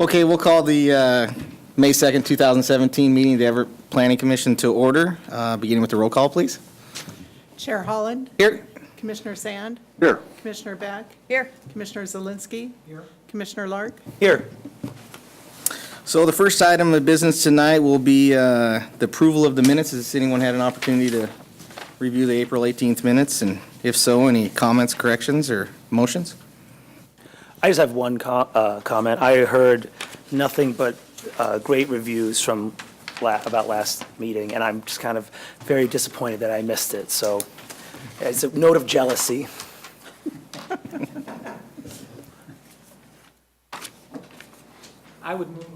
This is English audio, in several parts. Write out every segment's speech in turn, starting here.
Okay, we'll call the May 2nd, 2017 meeting of the Everett Planning Commission to order, beginning with the roll call, please. Chair Holland. Here. Commissioner Sand. Here. Commissioner Beck. Here. Commissioner Zielinski. Here. Commissioner Lark. Here. So the first item of business tonight will be the approval of the minutes. Has anyone had an opportunity to review the April 18th minutes? And if so, any comments, corrections, or motions? I just have one comment. I heard nothing but great reviews from about last meeting, and I'm just kind of very disappointed that I missed it. So it's a note of jealousy. I would move.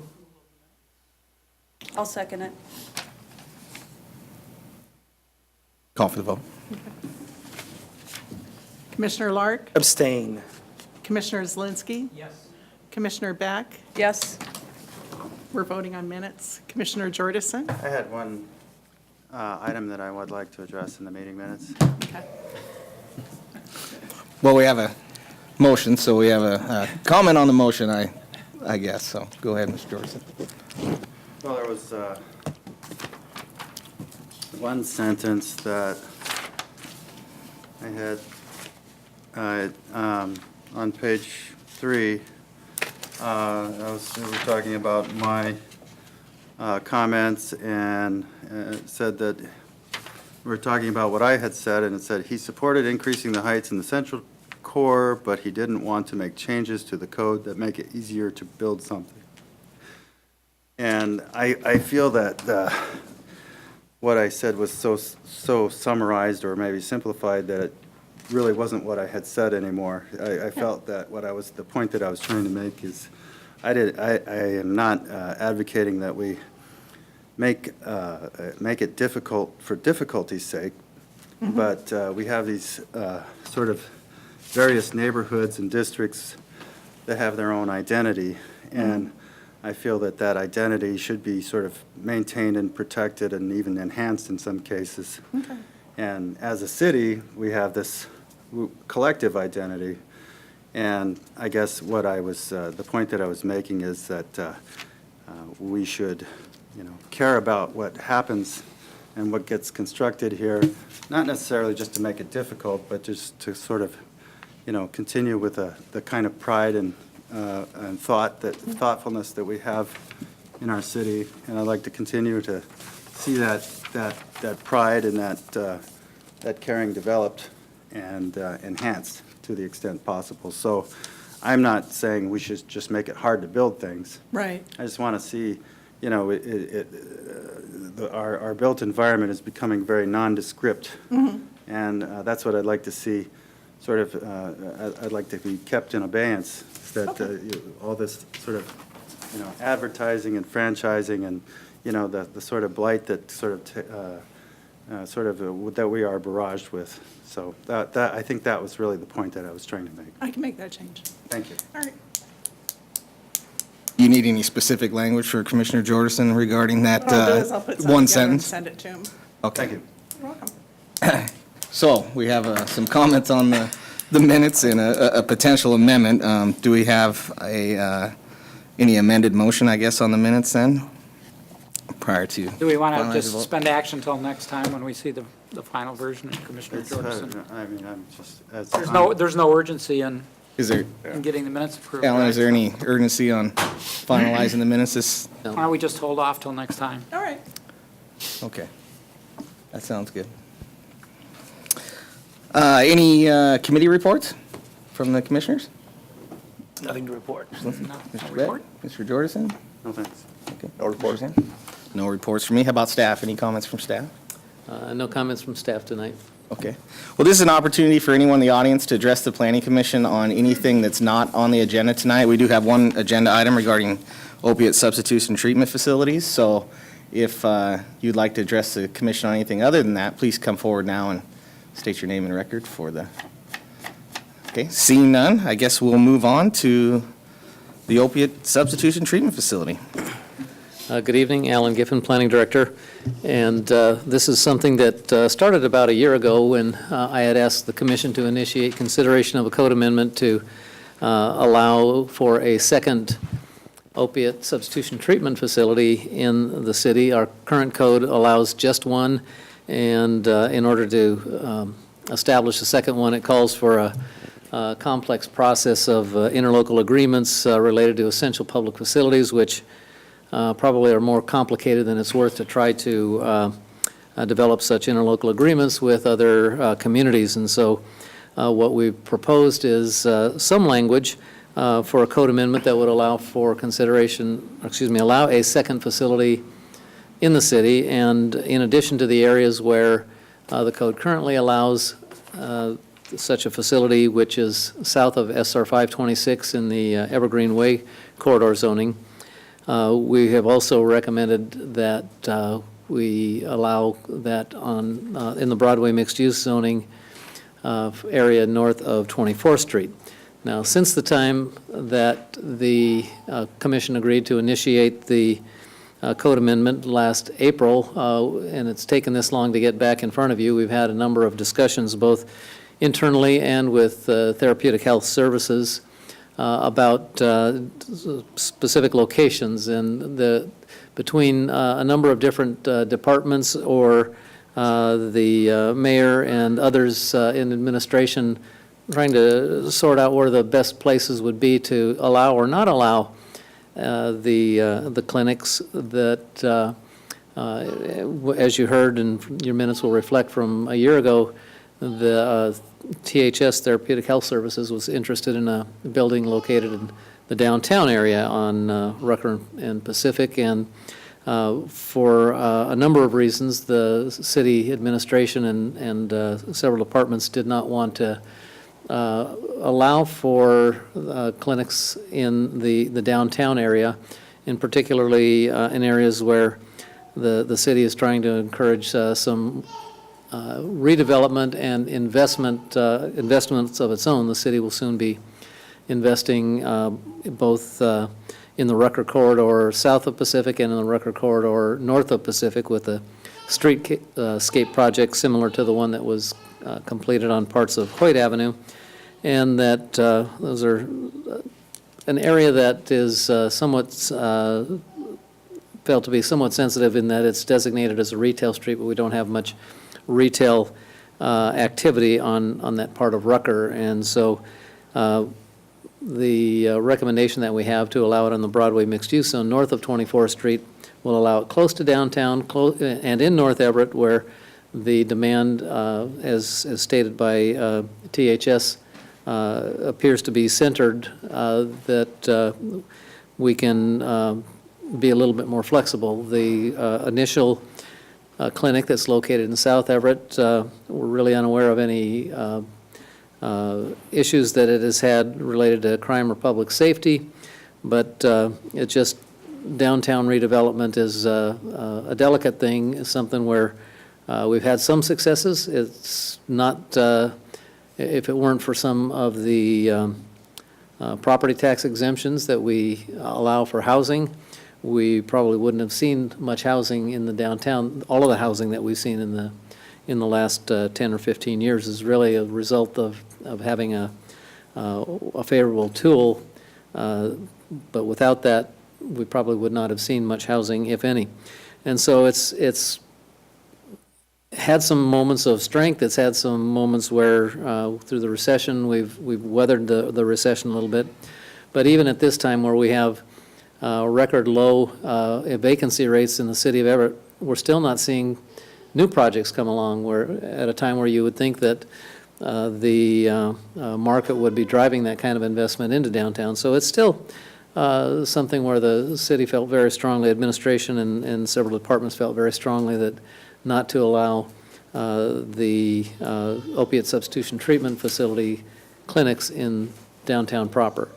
I'll second it. Call for the vote. Commissioner Lark. Abstain. Commissioner Zielinski. Yes. Commissioner Beck. Yes. We're voting on minutes. Commissioner Jordison. I had one item that I would like to address in the meeting minutes. Okay. Well, we have a motion, so we have a comment on the motion, I guess. So go ahead, Mr. Jordison. Well, there was one sentence that I had on page 3. We were talking about my comments, and it said that we were talking about what I had said, and it said he supported increasing the heights in the central core, but he didn't want to make changes to the code that make it easier to build something. And I feel that what I said was so summarized or maybe simplified that it really wasn't what I had said anymore. I felt that the point that I was trying to make is I am not advocating that we make it difficult for difficulty's sake, but we have these sort of various neighborhoods and districts that have their own identity, and I feel that that identity should be sort of maintained and protected and even enhanced in some cases. Okay. And as a city, we have this collective identity. And I guess what I was, the point that I was making is that we should, care about what happens and what gets constructed here, not necessarily just to make it difficult, but just to sort of, continue with the kind of pride and thoughtfulness that we have in our city. And I'd like to continue to see that pride and that caring developed and enhanced to the extent possible. So I'm not saying we should just make it hard to build things. Right. I just want to see, our built environment is becoming very nondescript. And that's what I'd like to see, sort of, I'd like to be kept in abeyance, that all this sort of, advertising and franchising and, the sort of blight that that we are barraged with. So I think that was really the point that I was trying to make. I can make that change. Thank you. All right. You need any specific language for Commissioner Jordison regarding that What I'll do is I'll put something one together and sentence? send it to him. Okay. Thank you. You're welcome. So we have some comments on the minutes and a potential amendment. Do we have any amended motion, I guess, on the minutes then, prior to? Do we want finalize to the vote? just suspend action until next time when we see the final version of Commissioner Jordison? I mean, I'm just, as There's no urgency in Is there, getting the minutes approved. Alan, right? is there any urgency on finalizing the minutes this? Why don't we just hold off till next time? All right. Okay. That sounds good. Any committee reports from the commissioners? Nothing to report. Mr. Beck? Mr. Jordison? no thanks. Okay. No reports. No reports from me. How about staff? Any comments from staff? No comments from staff tonight. Okay. Well, this is an opportunity for anyone in the audience to address the Planning Commission on anything that's not on the agenda tonight. We do have one agenda item regarding opiate substitution treatment facilities. So if you'd like to address the commission on anything other than that, please come forward now and state your name and record for the... Okay, seeing none, I guess we'll move on to the opiate substitution treatment facility. Good evening, Alan Giffen, Planning Director. And this is something that started about a year ago when I had asked the Commission to initiate consideration of a code amendment to allow for a second opiate substitution treatment facility in the city. Our current code allows just one, and in order to establish a second one, it calls for a complex process of interlocal agreements related to essential public facilities, which probably are more complicated than it's worth to try to develop such interlocal agreements with other communities. And so what we've proposed is some language for a code amendment that would allow for consideration, allow a second facility in the city, and in addition to the areas where the code currently allows such a facility, which is south of SR 526 in the Evergreen Way corridor zoning. We have also recommended that we allow that on in the Broadway mixed-use zoning area north of 24th Street. Now, since the time that the Commission agreed to initiate the code amendment last April, and it's taken this long to get back in front of you, we've had a number of discussions both internally and with Therapeutic Health Services about specific locations, and between a number of different departments or the mayor and others in administration trying to sort out where the best places would be to allow or not allow the clinics that, as you heard and your minutes will reflect from a year ago, the THS, Therapeutic Health Services, was interested in a building located in the downtown area on Rucker and Pacific, and for a number of reasons, the city administration and several departments did not want to allow for clinics in the downtown area, and particularly in areas where the city is trying to encourage some redevelopment and investments of its own. The city will soon be investing both in the Rucker corridor south of Pacific and in the Rucker corridor north of Pacific with a streetscape project similar to the one that was completed on parts of Hoyt Avenue, and that those are an area that is somewhat felt to be somewhat sensitive in that it's designated as a retail street, but we don't have much retail activity on that part of Rucker, and so the recommendation that we have to allow it on the Broadway mixed-use zone north of 24th Street will allow it close to downtown and in North Everett, where the demand, as stated by THS, appears to be centered, that we can be a little bit more flexible. The initial clinic that's located in South Everett, we're really unaware of any issues that it has had related to crime or public safety, but it just downtown redevelopment is a delicate thing, something where we've had some successes. It's not, if it weren't for some of the property tax exemptions that we allow for housing, we probably wouldn't have seen much housing in the downtown. All of the housing that we've seen in the last 10 or 15 years is really a result of having a favorable tool, but without that, we probably would not have seen much housing, if any. And so it's had some moments of strength. It's had some moments where through the recession we've weathered the recession a little bit. But even at this time where we have record low vacancy rates in the city of Everett, we're still not seeing new projects come along, where at a time where you would think that the market would be driving that kind of investment into downtown. So it's still something where the city felt very strongly, administration and several departments felt very strongly that not to allow the opiate substitution treatment facility clinics in downtown proper.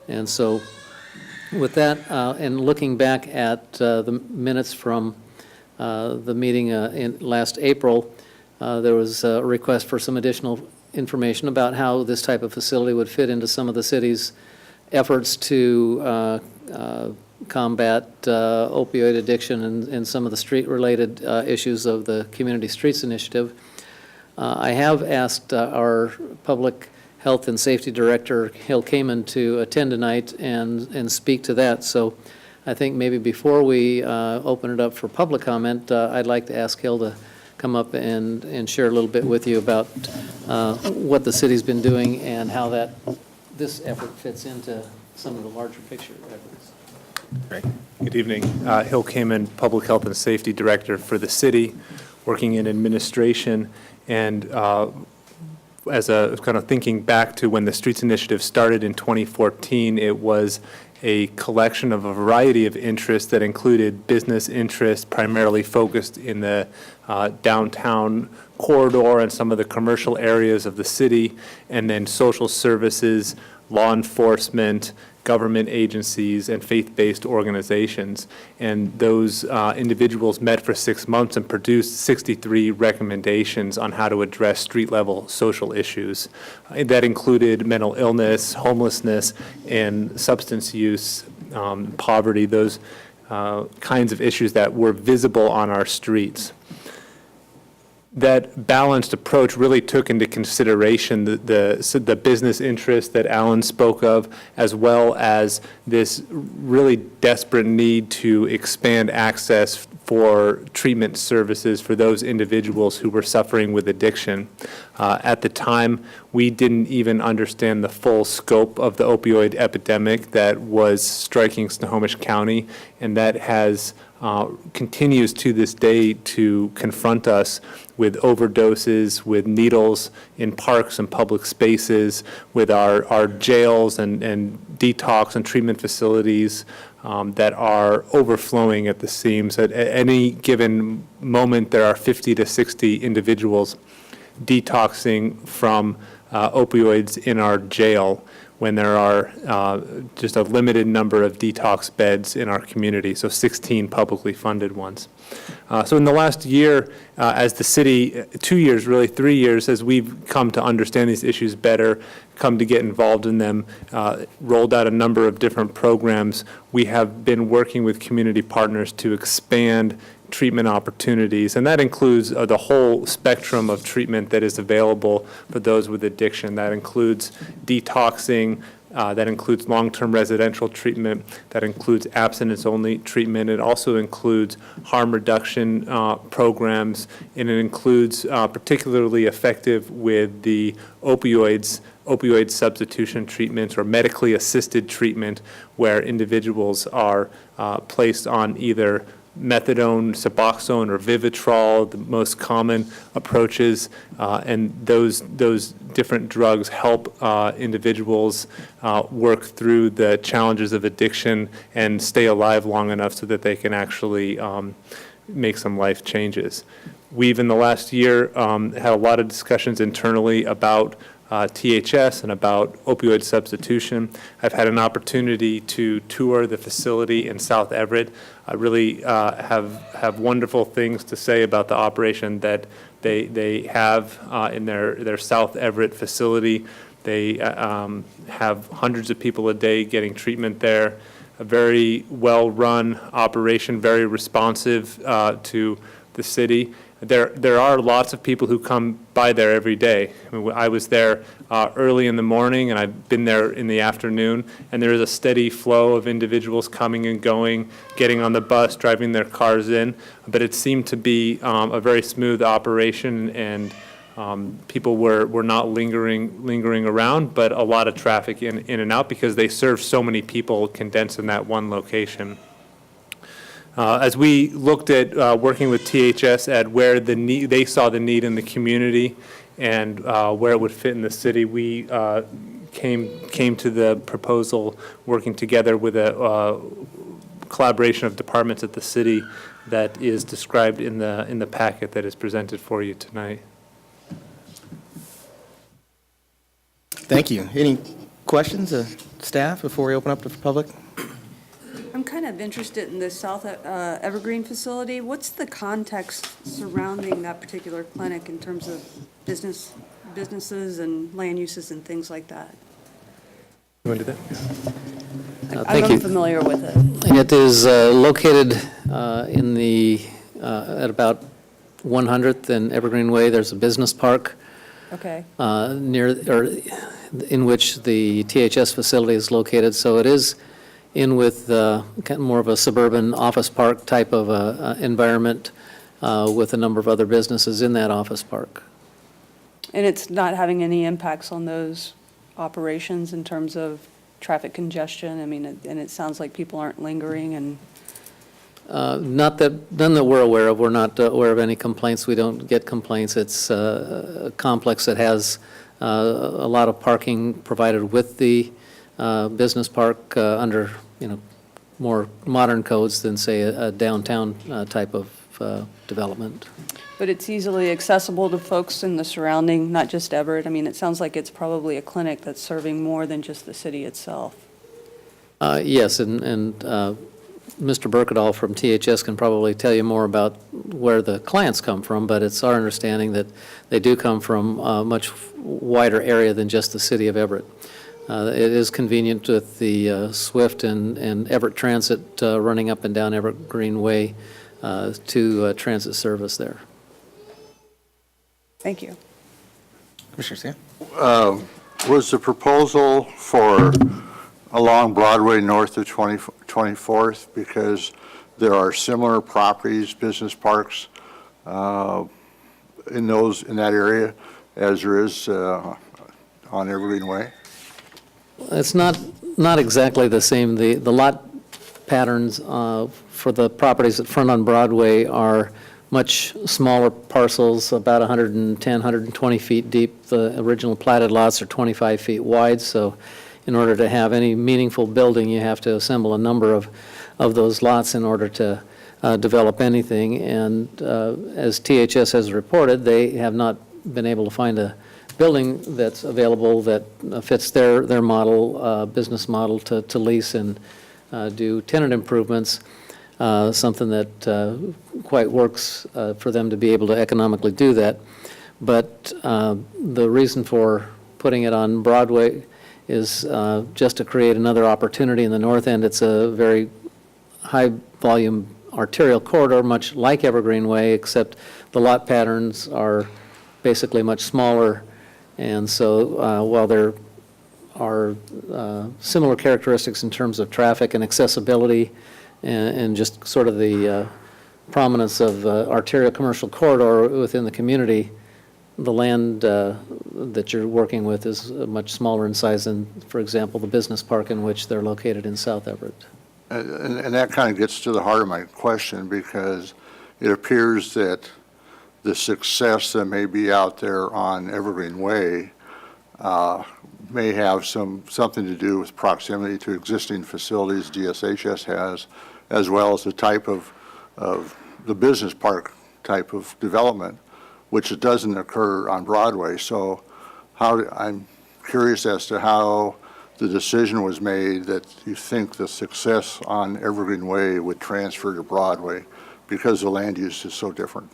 And so with that, and looking back at the minutes from the meeting in last April, there was a request for some additional information about how this type of facility would fit into some of the city's efforts to combat opioid addiction and some of the street-related issues of the Community Streets Initiative. I have asked our Public Health and Safety Director, Hill Kamen, to attend tonight and speak to that. So I think maybe before we open it up for public comment, I'd like to ask Hill to come up and share a little bit with you about what the city's been doing and how this effort fits into some of the larger picture efforts. Great. Good evening. Hill Kamen, Public Health and Safety Director for the city, working in administration. And as a kind of thinking back to when the Streets Initiative started in 2014, it was a collection of a variety of interests that included business interests, primarily focused in the downtown corridor and some of the commercial areas of the city, and then social services, law enforcement, government agencies, and faith-based organizations. And those individuals met for 6 months and produced 63 recommendations on how to address street-level social issues. That included mental illness, homelessness, and substance use, poverty, those kinds of issues that were visible on our streets. That balanced approach really took into consideration the business interest that Alan spoke of, as well as this really desperate need to expand access for treatment services for those individuals who were suffering with addiction. At the time, we didn't even understand the full scope of the opioid epidemic that was striking Snohomish County, and that has continues to this day to confront us with overdoses, with needles in parks and public spaces, with our jails and detox and treatment facilities that are overflowing at the seams. At any given moment, there are 50 to 60 individuals detoxing from opioids in our jail, when there are just a limited number of detox beds in our community, so 16 publicly funded ones. So in the last year, as the city, 2 years, really 3 years, as we've come to understand these issues better, come to get involved in them, rolled out a number of different programs, we have been working with community partners to expand treatment opportunities, and that includes the whole spectrum of treatment that is available for those with addiction. That includes detoxing, that includes long-term residential treatment, that includes abstinence-only treatment. It also includes harm reduction programs, and it includes particularly effective with the opioid substitution treatment or medically assisted treatment, where individuals are placed on either methadone, Suboxone, or Vivitrol, the most common approaches, and those different drugs help individuals work through the challenges of addiction and stay alive long enough so that they can actually make some life changes. We've, in the last year, had a lot of discussions internally about THS and about opioid substitution. I've had an opportunity to tour the facility in South Everett. I really have wonderful things to say about the operation that they have in their South Everett facility. They have hundreds of people a day getting treatment there. A very well-run operation, very responsive to the city. There are lots of people who come by there every day. I was there early in the morning, and I've been there in the afternoon, and there is a steady flow of individuals coming and going, getting on the bus, driving their cars in. But it seemed to be a very smooth operation, and people were not lingering around, but a lot of traffic in and out because they serve so many people condensed in that one location. As we looked at working with THS at where they saw the need in the community and where it would fit in the city, we came to the proposal working together with a collaboration of departments at the city that is described in the packet that is presented for you tonight. Thank you. Any questions, staff, before we open up to the public? I'm kind of interested in the South Evergreen facility. What's the context surrounding that particular clinic in terms of businesses and land uses and things like that? You want to do that? Thank you. I'm familiar with it. It is located in at about 100th and Evergreen Way. There's a business park Okay. near, or in which the THS facility is located, so it is in with kind of more of a suburban office park type of environment with a number of other businesses in that office park. And it's not having any impacts on those operations in terms of traffic congestion? I mean, and it sounds like people aren't lingering and, None that we're aware of. We're not aware of any complaints. We don't get complaints. It's a complex that has a lot of parking provided with the business park under, more modern codes than, say, a downtown type of development. but it's easily accessible to folks in the surrounding, not just Everett. I mean, it sounds like it's probably a clinic that's serving more than just the city itself. Yes, and Mr. Berkedal from THS can probably tell you more about where the clients come from, but it's our understanding that they do come from a much wider area than just the city of Everett. It is convenient with the Swift and Everett Transit running up and down Everett Greenway to transit service there. Thank you. Commissioner Sand? Was the proposal for along Broadway north of 24th, because there are similar properties, business parks in that area as there is on Evergreen Way? It's not exactly the same. The lot patterns for the properties that front on Broadway are much smaller parcels, about 110, 120 feet deep. The original platted lots are 25 feet wide, so in order to have any meaningful building, you have to assemble a number of those lots in order to develop anything. And as THS has reported, they have not been able to find a building that's available that fits their model, business model to lease and do tenant improvements, something that quite works for them to be able to economically do that. But the reason for putting it on Broadway is just to create another opportunity in the north end. It's a very high-volume arterial corridor, much like Evergreen Way, except the lot patterns are basically much smaller. And so while there are similar characteristics in terms of traffic and accessibility and just sort of the prominence of arterial commercial corridor within the community, the land that you're working with is much smaller in size than, for example, the business park in which they're located in South Everett. And that kind of gets to the heart of my question, because it appears that the success that may be out there on Evergreen Way may have something to do with proximity to existing facilities DSHS has, as well as the type of the business park type of development, which doesn't occur on Broadway. So I'm curious as to how the decision was made that you think the success on Evergreen Way would transfer to Broadway, because the land use is so different.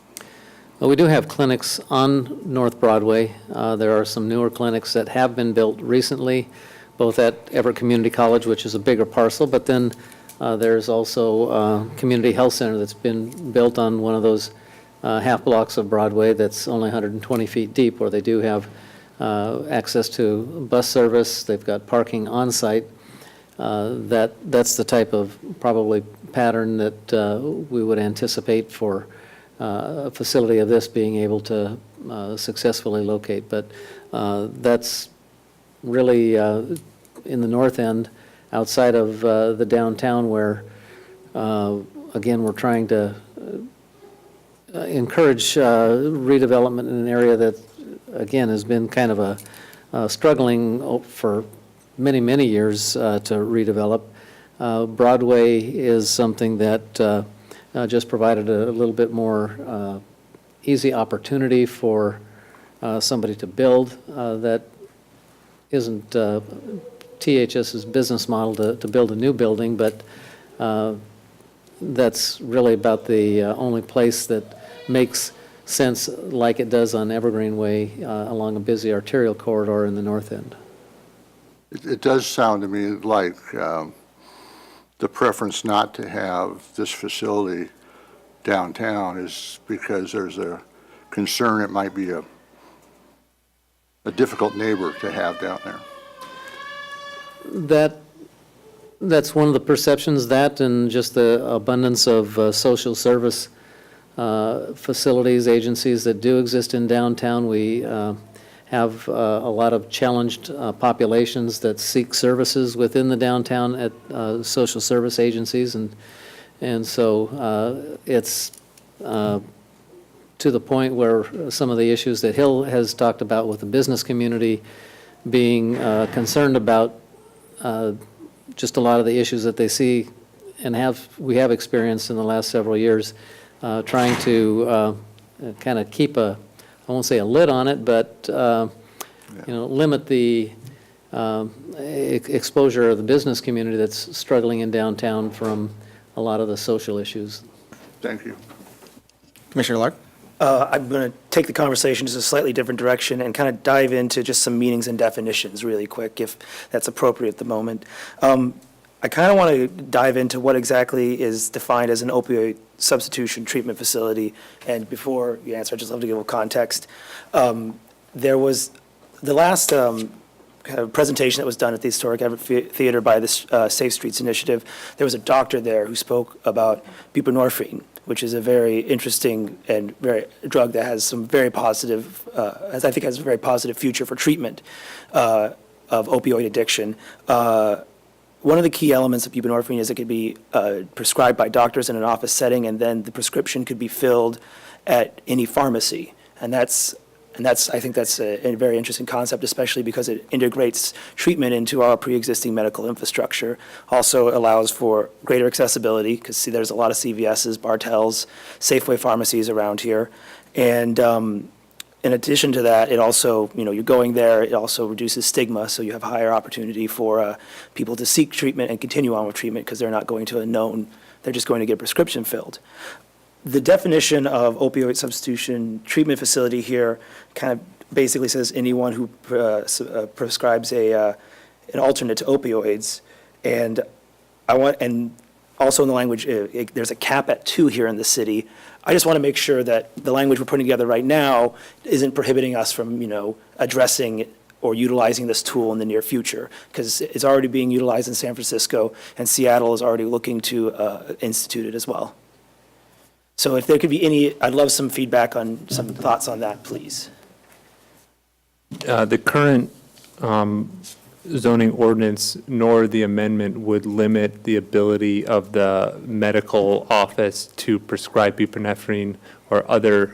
Well, we do have clinics on North Broadway. There are some newer clinics that have been built recently, both at Everett Community College, which is a bigger parcel, but then there's also a community health center that's been built on one of those half blocks of Broadway that's only 120 feet deep, where they do have access to bus service. They've got parking on site. That's the type of probably pattern that we would anticipate for a facility of this being able to successfully locate. But that's really in the north end, outside of the downtown, where, again, we're trying to encourage redevelopment in an area that, again, has been kind of a struggling for many, many years to redevelop. Broadway is something that just provided a little bit more easy opportunity for somebody to build that isn't THS's business model to build a new building, but that's really about the only place that makes sense like it does on Evergreen Way along a busy arterial corridor in the north end. It does sound to me like the preference not to have this facility downtown is because there's a concern it might be a difficult neighbor to have down there. That's one of the perceptions, that and just the abundance of social service facilities, agencies that do exist in downtown. We have a lot of challenged populations that seek services within the downtown at social service agencies, and so it's to the point where some of the issues that Hill has talked about with the business community being concerned about just a lot of the issues that they see and we have experienced in the last several years, trying to kind of keep I won't say a lid on it, but limit the exposure of the business community that's struggling in downtown from a lot of the social issues. Thank you. Commissioner Lark? I'm going to take the conversation just a slightly different direction and kind of dive into just some meanings and definitions really quick, if that's appropriate at the moment. I kind of want to dive into what exactly is defined as an opioid substitution treatment facility. And before you answer, I'd just love to give a little context. There was the last kind of presentation that was done at the Historic Everett Theater by this Safe Streets Initiative. There was a doctor there who spoke about buprenorphine, which is a very interesting and very drug that has some very positive, I think has a very positive future for treatment of opioid addiction. One of the key elements of buprenorphine is it could be prescribed by doctors in an office setting, and then the prescription could be filled at any pharmacy. And I think that's a very interesting concept, especially because it integrates treatment into our pre-existing medical infrastructure. Also allows for greater accessibility, because see, there's a lot of CVS's, Bartell's, Safeway pharmacies around here. And in addition to that, it also, you're going there, it also reduces stigma, so you have higher opportunity for people to seek treatment and continue on with treatment because they're not going to a known, they're just going to get a prescription filled. The definition of opioid substitution treatment facility here kind of basically says anyone who prescribes an alternate to opioids. And also in the language, there's a cap at 2 here in the city. I just want to make sure that the language we're putting together right now isn't prohibiting us from, addressing or utilizing this tool in the near future, because it's already being utilized in San Francisco, and Seattle is already looking to institute it as well. So if there could be I'd love some feedback on some thoughts on that, please. The current zoning ordinance nor the amendment would limit the ability of the medical office to prescribe buprenorphine or other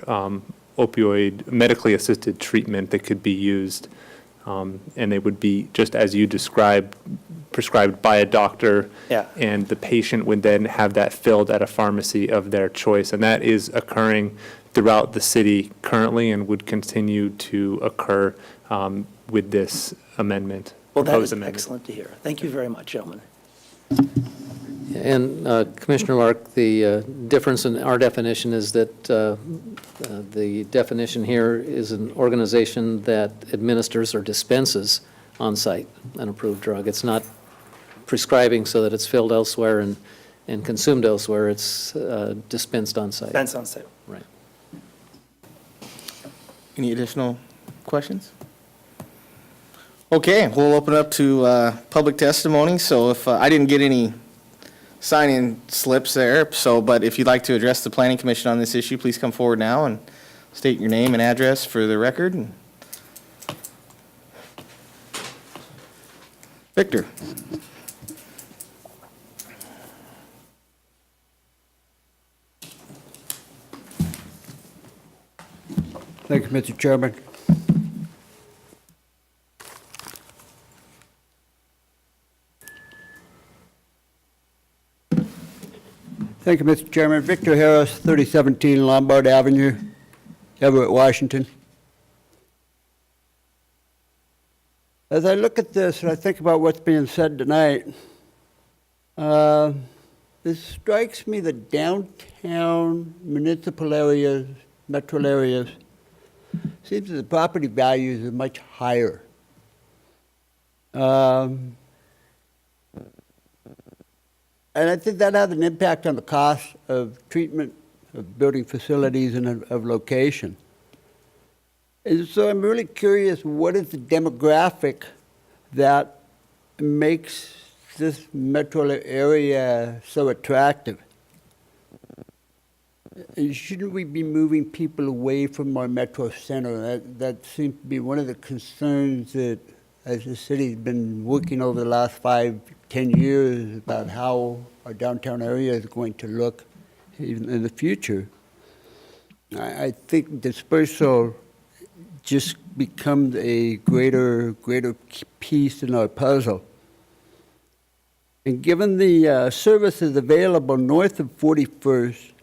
opioid medically assisted treatment that could be used. And they would be, just as you described, prescribed by a doctor. Yeah. And the patient would then have that filled at a pharmacy of their choice. And that is occurring throughout the city currently and would continue to occur with this amendment. Well, that is amendment. excellent to hear. Thank you very much, gentlemen. And Commissioner Lark, the difference in our definition is that the definition here is an organization that administers or dispenses on-site an approved drug. It's not prescribing so that it's filled elsewhere and consumed elsewhere. It's dispensed on-site. Dispensed on-site. Right. Any additional questions? Okay, we'll open up to public testimony. So if I didn't get any sign-in slips there, but if you'd like to address the Planning Commission on this issue, please come forward now and state your name and address for the record. Victor. Thank you, Mr. Chairman. Thank you, Mr. Chairman. Victor Harris, 3017 Lombard Avenue, Everett, Washington. As I look at this and I think about what's being said tonight, this strikes me that downtown municipal areas, metro areas, seems that the property values are much higher. And I think that has an impact on the cost of treatment, of building facilities, and of location. And so I'm really curious, what is the demographic that makes this metro area so attractive? And shouldn't we be moving people away from our metro center? That seems to be one of the concerns that, as the city's been working over the last 5, 10 years about how our downtown area is going to look in the future. I think dispersal just becomes a greater piece in our puzzle. And given the services available north of 41st,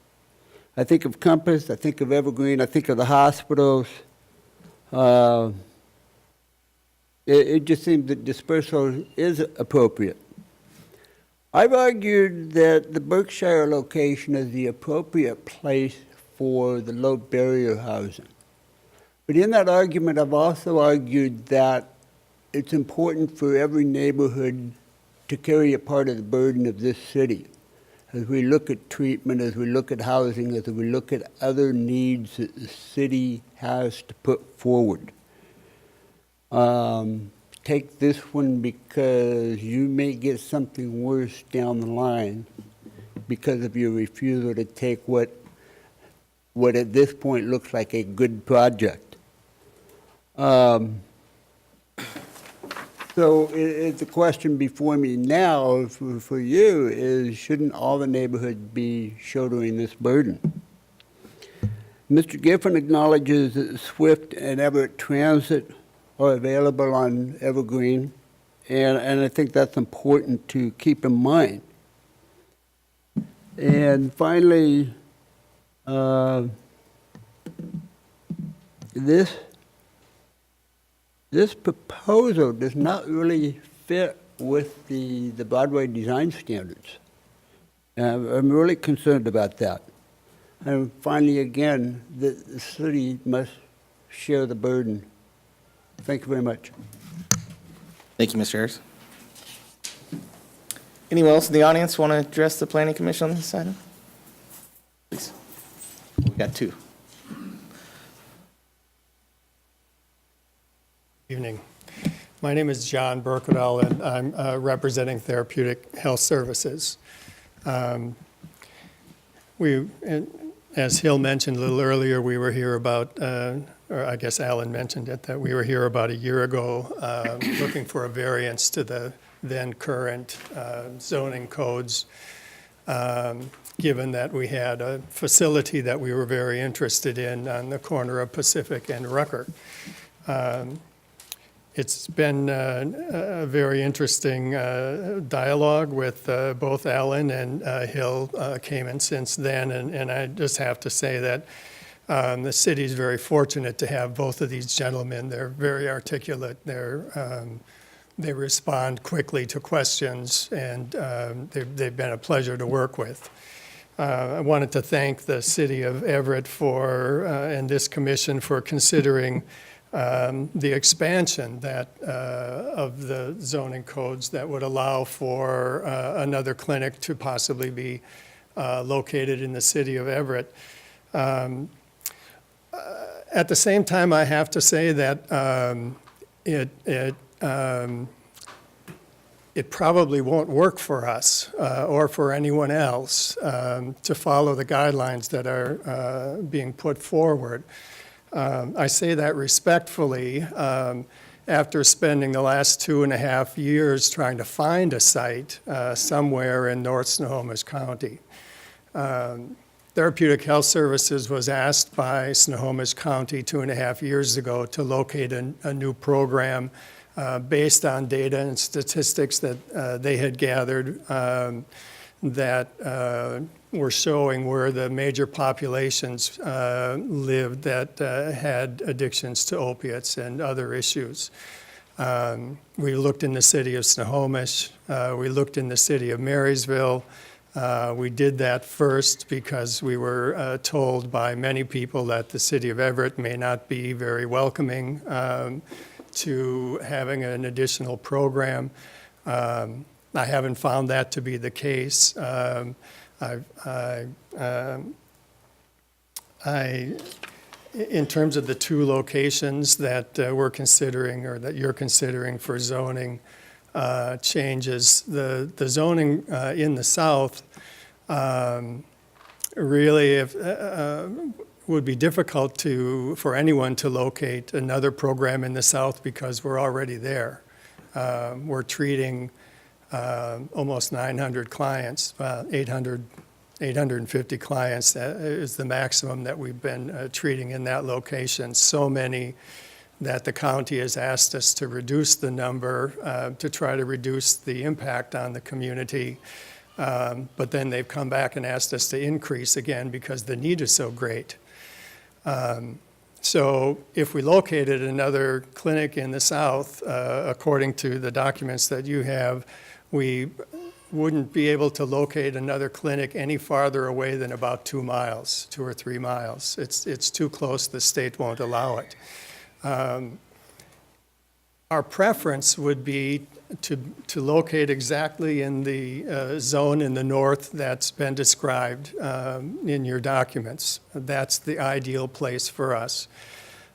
I think of Compass, I think of Evergreen, I think of the hospitals. It just seems that dispersal is appropriate. I've argued that the Berkshire location is the appropriate place for the low barrier housing. But in that argument, I've also argued that it's important for every neighborhood to carry a part of the burden of this city. As we look at treatment, as we look at housing, as we look at other needs that the city has to put forward. Take this one because you may get something worse down the line because of your refusal to take what at this point looks like a good project. So the question before me now for you is, shouldn't all the neighborhoods be shouldering this burden? Mr. Giffen acknowledges that Swift and Everett Transit are available on Evergreen, and I think that's important to keep in mind. And finally, this proposal does not really fit with the Broadway design standards. I'm really concerned about that. And finally, again, the city must share the burden. Thank you very much. Thank you, Mr. Harris. Anyone else in the audience want to address the Planning Commission on this item? Please. We got 2. Evening. My name is John Berkedal, and I'm representing Therapeutic Health Services. As Hill mentioned a little earlier, we were here about, or I guess Alan mentioned it, that we were here about a year ago looking for a variance to the then current zoning codes, given that we had a facility that we were very interested in on the corner of Pacific and Rucker. It's been a very interesting dialogue with both Alan and Hill came in since then, and I just have to say that the city is very fortunate to have both of these gentlemen. They're very articulate. They respond quickly to questions, and they've been a pleasure to work with. I wanted to thank the city of Everett and this commission for considering the expansion of the zoning codes that would allow for another clinic to possibly be located in the city of Everett. At the same time, I have to say that it probably won't work for us or for anyone else to follow the guidelines that are being put forward. I say that respectfully after spending the last 2.5 years trying to find a site somewhere in North Snohomish County. Therapeutic Health Services was asked by Snohomish County 2.5 years ago to locate a new program based on data and statistics that they had gathered that were showing where the major populations lived that had addictions to opiates and other issues. We looked in the city of Snohomish. We looked in the city of Marysville. We did that first because we were told by many people that the city of Everett may not be very welcoming to having an additional program. I haven't found that to be the case. In terms of the 2 locations that we're considering or that you're considering for zoning, changes. The zoning in the south really would be difficult for anyone to locate another program in the south because we're already there. We're treating almost 900 clients, 850 clients is the maximum that we've been treating in that location. So many that the county has asked us to reduce the number to try to reduce the impact on the community. But then they've come back and asked us to increase again because the need is so great. So if we located another clinic in the south, according to the documents that you have, we wouldn't be able to locate another clinic any farther away than about 2 miles, 2 or 3 miles. It's too close, the state won't allow it. Our preference would be to locate exactly in the zone in the north that's been described in your documents. That's the ideal place for us.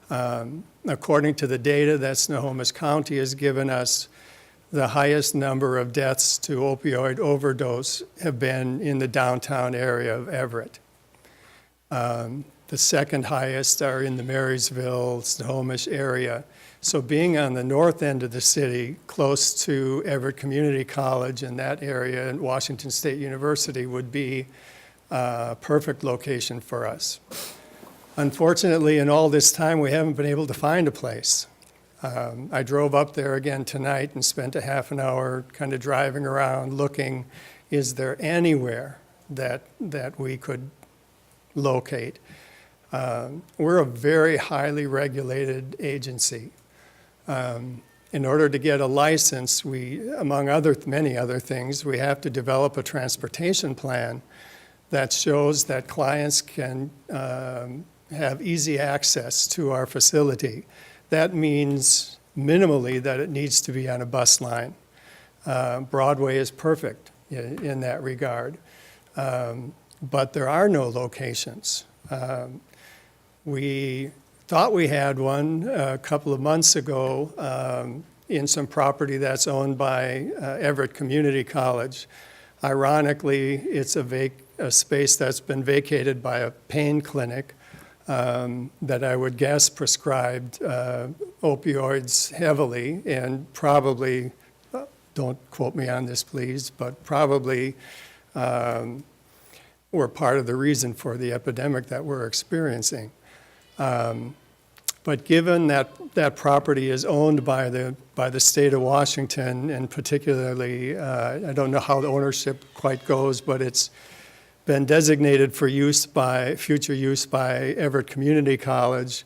According to the data that Snohomish County has given us, the highest number of deaths to opioid overdose have been in the downtown area of Everett. The second highest are in the Marysville, Snohomish area. So being on the north end of the city, close to Everett Community College and that area and Washington State University would be a perfect location for us. Unfortunately, in all this time, we haven't been able to find a place. I drove up there again tonight and spent a half an hour kind of driving around looking, is there anywhere that we could locate? We're a very highly regulated agency. In order to get a license, we, among many other things, we have to develop a transportation plan that shows that clients can have easy access to our facility. That means minimally that it needs to be on a bus line. Broadway is perfect in that regard. But there are no locations. We thought we had one a couple of months ago in some property that's owned by Everett Community College. Ironically, it's a space that's been vacated by a pain clinic that I would guess prescribed opioids heavily and probably, don't quote me on this please, but probably were part of the reason for the epidemic that we're experiencing. But given that that property is owned by the state of Washington, and particularly, I don't know how the ownership quite goes, but it's been designated for future use by Everett Community College.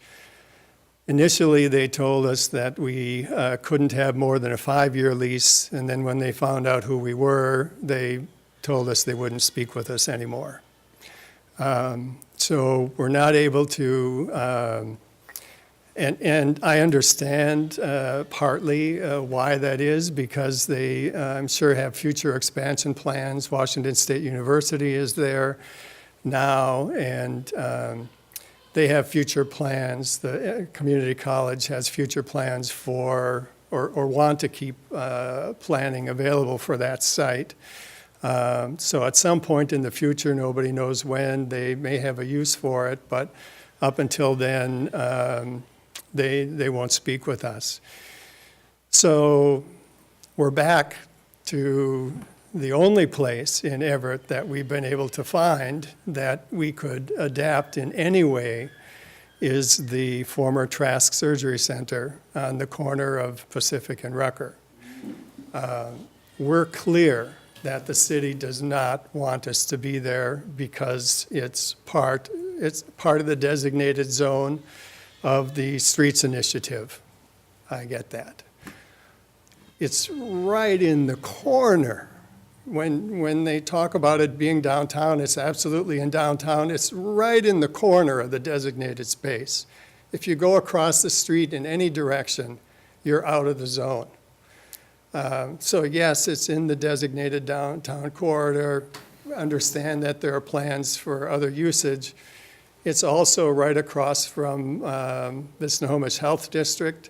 Initially, they told us that we couldn't have more than a 5-year lease, and then when they found out who we were, they told us they wouldn't speak with us anymore. So we're not able to, and I understand partly why that is, because they, I'm sure, have future expansion plans. Washington State University is there now, and they have future plans. The community college has future plans for, or want to keep planning available for that site. So at some point in the future, nobody knows when, they may have a use for it, but up until then, they won't speak with us. So we're back to the only place in Everett that we've been able to find that we could adapt in any way is the former Trask Surgery Center on the corner of Pacific and Rucker. We're clear that the city does not want us to be there because it's part of the designated zone of the Streets Initiative. I get that. It's right in the corner. When they talk about it being downtown, it's absolutely in downtown. It's right in the corner of the designated space. If you go across the street in any direction, you're out of the zone. So yes, it's in the designated downtown corridor. Understand that there are plans for other usage. It's also right across from the Snohomish Health District.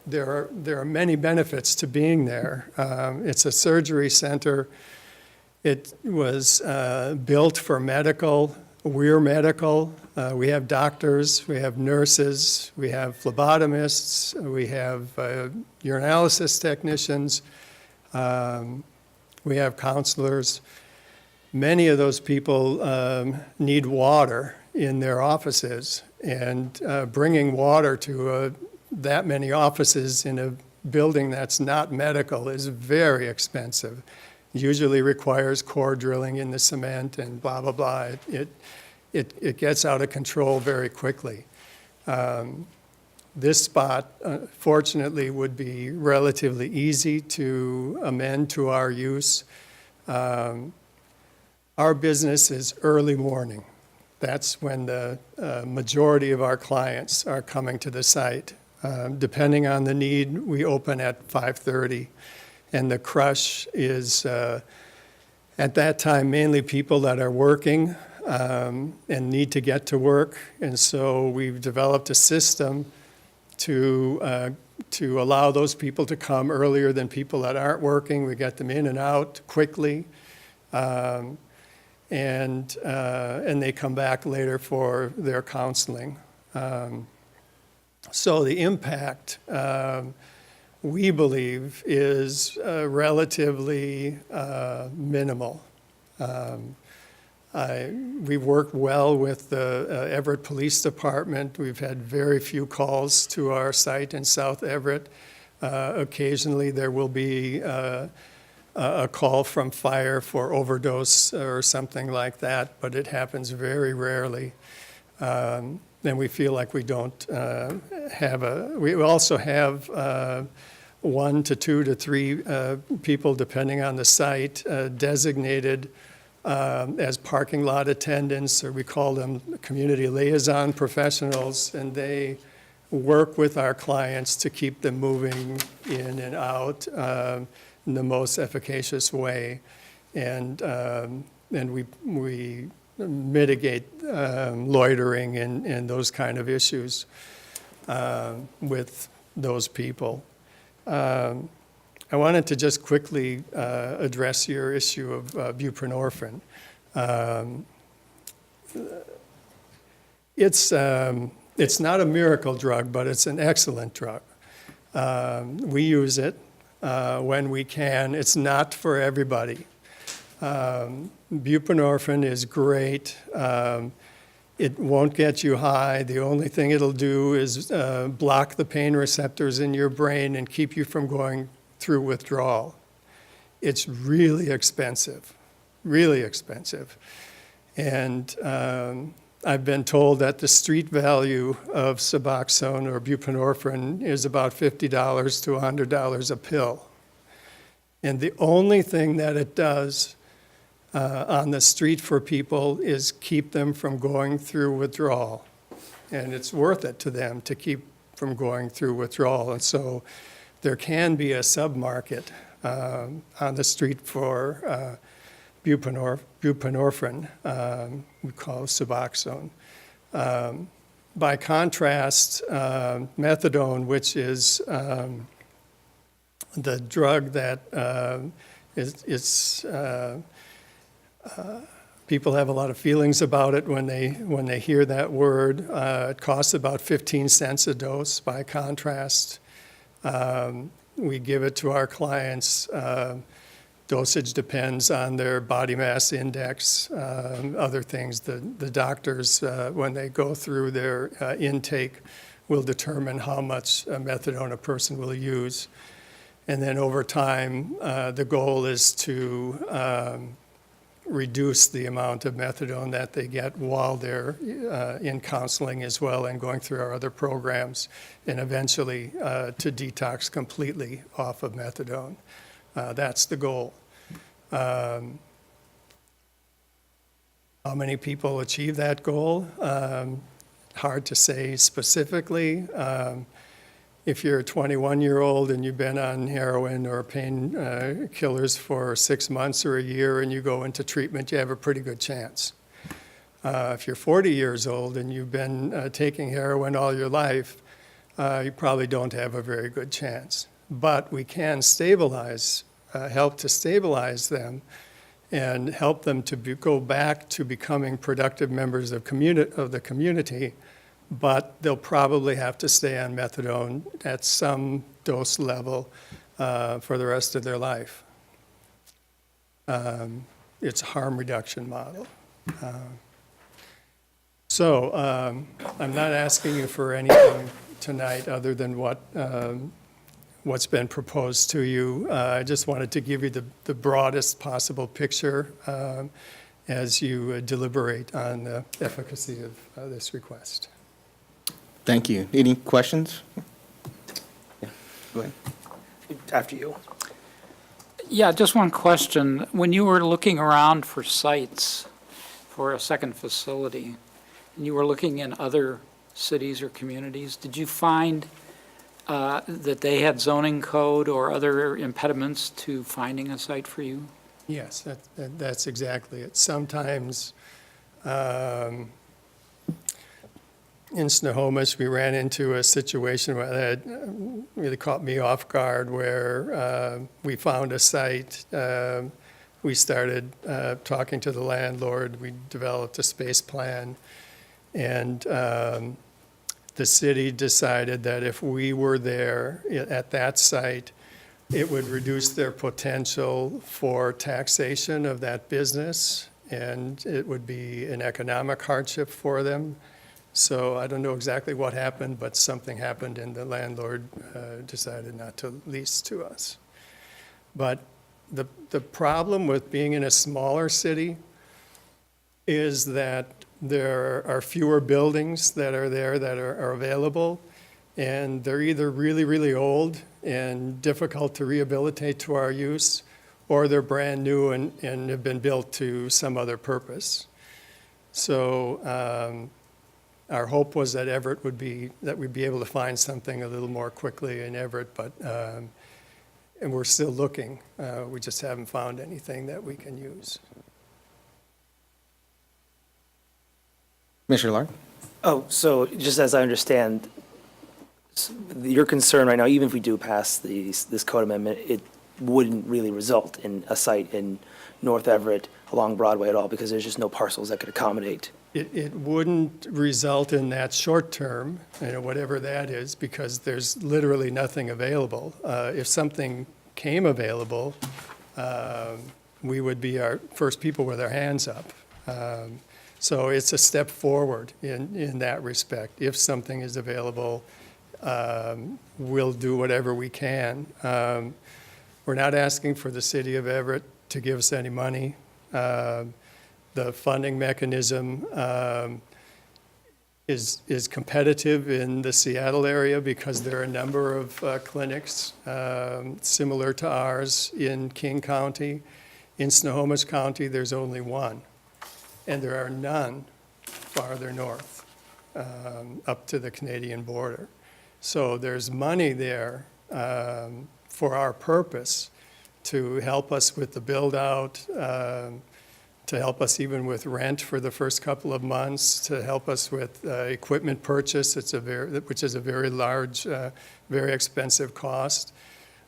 there are many benefits to being there. It's a surgery center. It was built for medical. We're medical. We have doctors, we have nurses, we have phlebotomists, we have urinalysis technicians, we have counselors. Many of those people need water in their offices, and bringing water to that many offices in a building that's not medical is very expensive. Usually requires core drilling in the cement and blah, blah, blah. It gets out of control very quickly. This spot, fortunately, would be relatively easy to amend to our use. Our business is early morning. That's when the majority of our clients are coming to the site. Depending on the need, we open at 5:30. And the crush is, at that time, mainly people that are working and need to get to work. And so we've developed a system to allow those people to come earlier than people that aren't working. We get them in and out quickly. And they come back later for their counseling. So the impact, we believe, is relatively minimal. We work well with the Everett Police Department. We've had very few calls to our site in South Everett. Occasionally there will be a call from fire for overdose or something like that, but it happens very rarely. And we feel like we don't we also have 1 to 2 to 3 people, depending on the site, designated as parking lot attendants, or we call them community liaison professionals, and they work with our clients to keep them moving in and out in the most efficacious way. And we mitigate loitering and those kind of issues with those people. I wanted to just quickly address your issue of buprenorphine. It's not a miracle drug, but it's an excellent drug. We use it when we can. It's not for everybody. Buprenorphine is great. It won't get you high. The only thing it'll do is block the pain receptors in your brain and keep you from going through withdrawal. It's really expensive, really expensive. And I've been told that the street value of Suboxone or buprenorphine is about $50 to $100 a pill. And the only thing that it does on the street for people is keep them from going through withdrawal. And it's worth it to them to keep from going through withdrawal. And so there can be a sub-market on the street for buprenorphine, we call Suboxone. By contrast, methadone, which is the drug that people have a lot of feelings about it when they hear that word. It costs about 15 cents a dose. By contrast, we give it to our clients. Dosage depends on their body mass index, other things. The doctors, when they go through their intake, will determine how much methadone a person will use. And then over time, the goal is to reduce the amount of methadone that they get while they're in counseling as well and going through our other programs, and eventually to detox completely off of methadone. That's the goal. How many people achieve that goal? Hard to say specifically. If you're a 21-year-old and you've been on heroin or pain killers for 6 months or a year and you go into treatment, you have a pretty good chance. If you're 40 years old and you've been taking heroin all your life, you probably don't have a very good chance. But we can stabilize, help to stabilize them and help them to go back to becoming productive members of the community, but they'll probably have to stay on methadone at some dose level for the rest of their life. It's a harm reduction model. So I'm not asking you for anything tonight other than what's been proposed to you. I just wanted to give you the broadest possible picture as you deliberate on the efficacy of this request. Thank you. Any questions? Yeah, go ahead. After you. Yeah, just one question. When you were looking around for sites for a second facility, and you were looking in other cities or communities, did you find that they had zoning code or other impediments to finding a site for you? Yes, that's exactly it. Sometimes in Snohomish, we ran into a situation where that really caught me off guard, where we found a site. We started talking to the landlord. We developed a space plan. And the city decided that if we were there at that site, it would reduce their potential for taxation of that business, and it would be an economic hardship for them. So I don't know exactly what happened, but something happened, and the landlord decided not to lease to us. But the problem with being in a smaller city is that there are fewer buildings that are there that are available, and they're either really, really old and difficult to rehabilitate to our use, or they're brand new and have been built to some other purpose. So our hope was that Everett that we'd be able to find something a little more quickly in Everett, but and we're still looking. We just haven't found anything that we can use. Commissioner Lark? Oh, so just as I understand, your concern right now, even if we do pass this code amendment, it wouldn't really result in a site in North Everett along Broadway at all, because there's just no parcels that could accommodate. It wouldn't result in that short term, whatever that is, because there's literally nothing available. If something came available, we would be our first people with our hands up. So it's a step forward in that respect. If something is available, we'll do whatever we can. We're not asking for the city of Everett to give us any money. The funding mechanism is competitive in the Seattle area because there are a number of clinics similar to ours in King County. In Snohomish County, there's only one, and there are none farther north up to the Canadian border. So there's money there for our purpose to help us with the build-out, to help us even with rent for the first couple of months, to help us with equipment purchase, which is a very large, very expensive cost.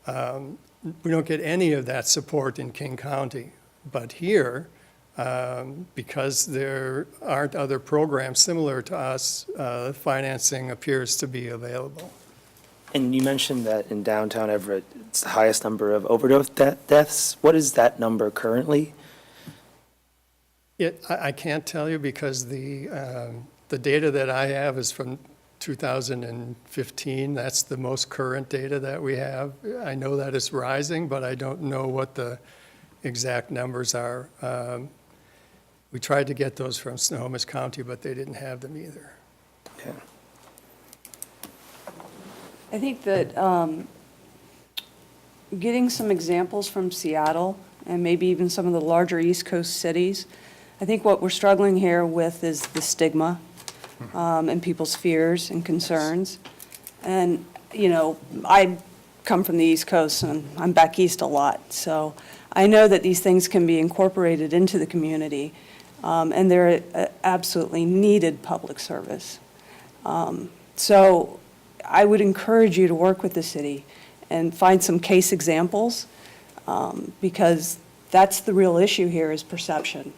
We don't get any of that support in King County, but here, because there aren't other programs similar to us, financing appears to be available. And you mentioned that in downtown Everett, it's the highest number of overdose deaths. What is that number currently? I can't tell you because the data that I have is from 2015. That's the most current data that we have. I know that it's rising, but I don't know what the exact numbers are. We tried to get those from Snohomish County, but they didn't have them either. Okay. I think that getting some examples from Seattle and maybe even some of the larger East Coast cities, I think what we're struggling here with is the stigma and people's fears and concerns. And, I come from the East Coast and I'm back east a lot. So I know that these things can be incorporated into the community and they're absolutely needed public service. So I would encourage you to work with the city and find some case examples, because that's the real issue here, is perception.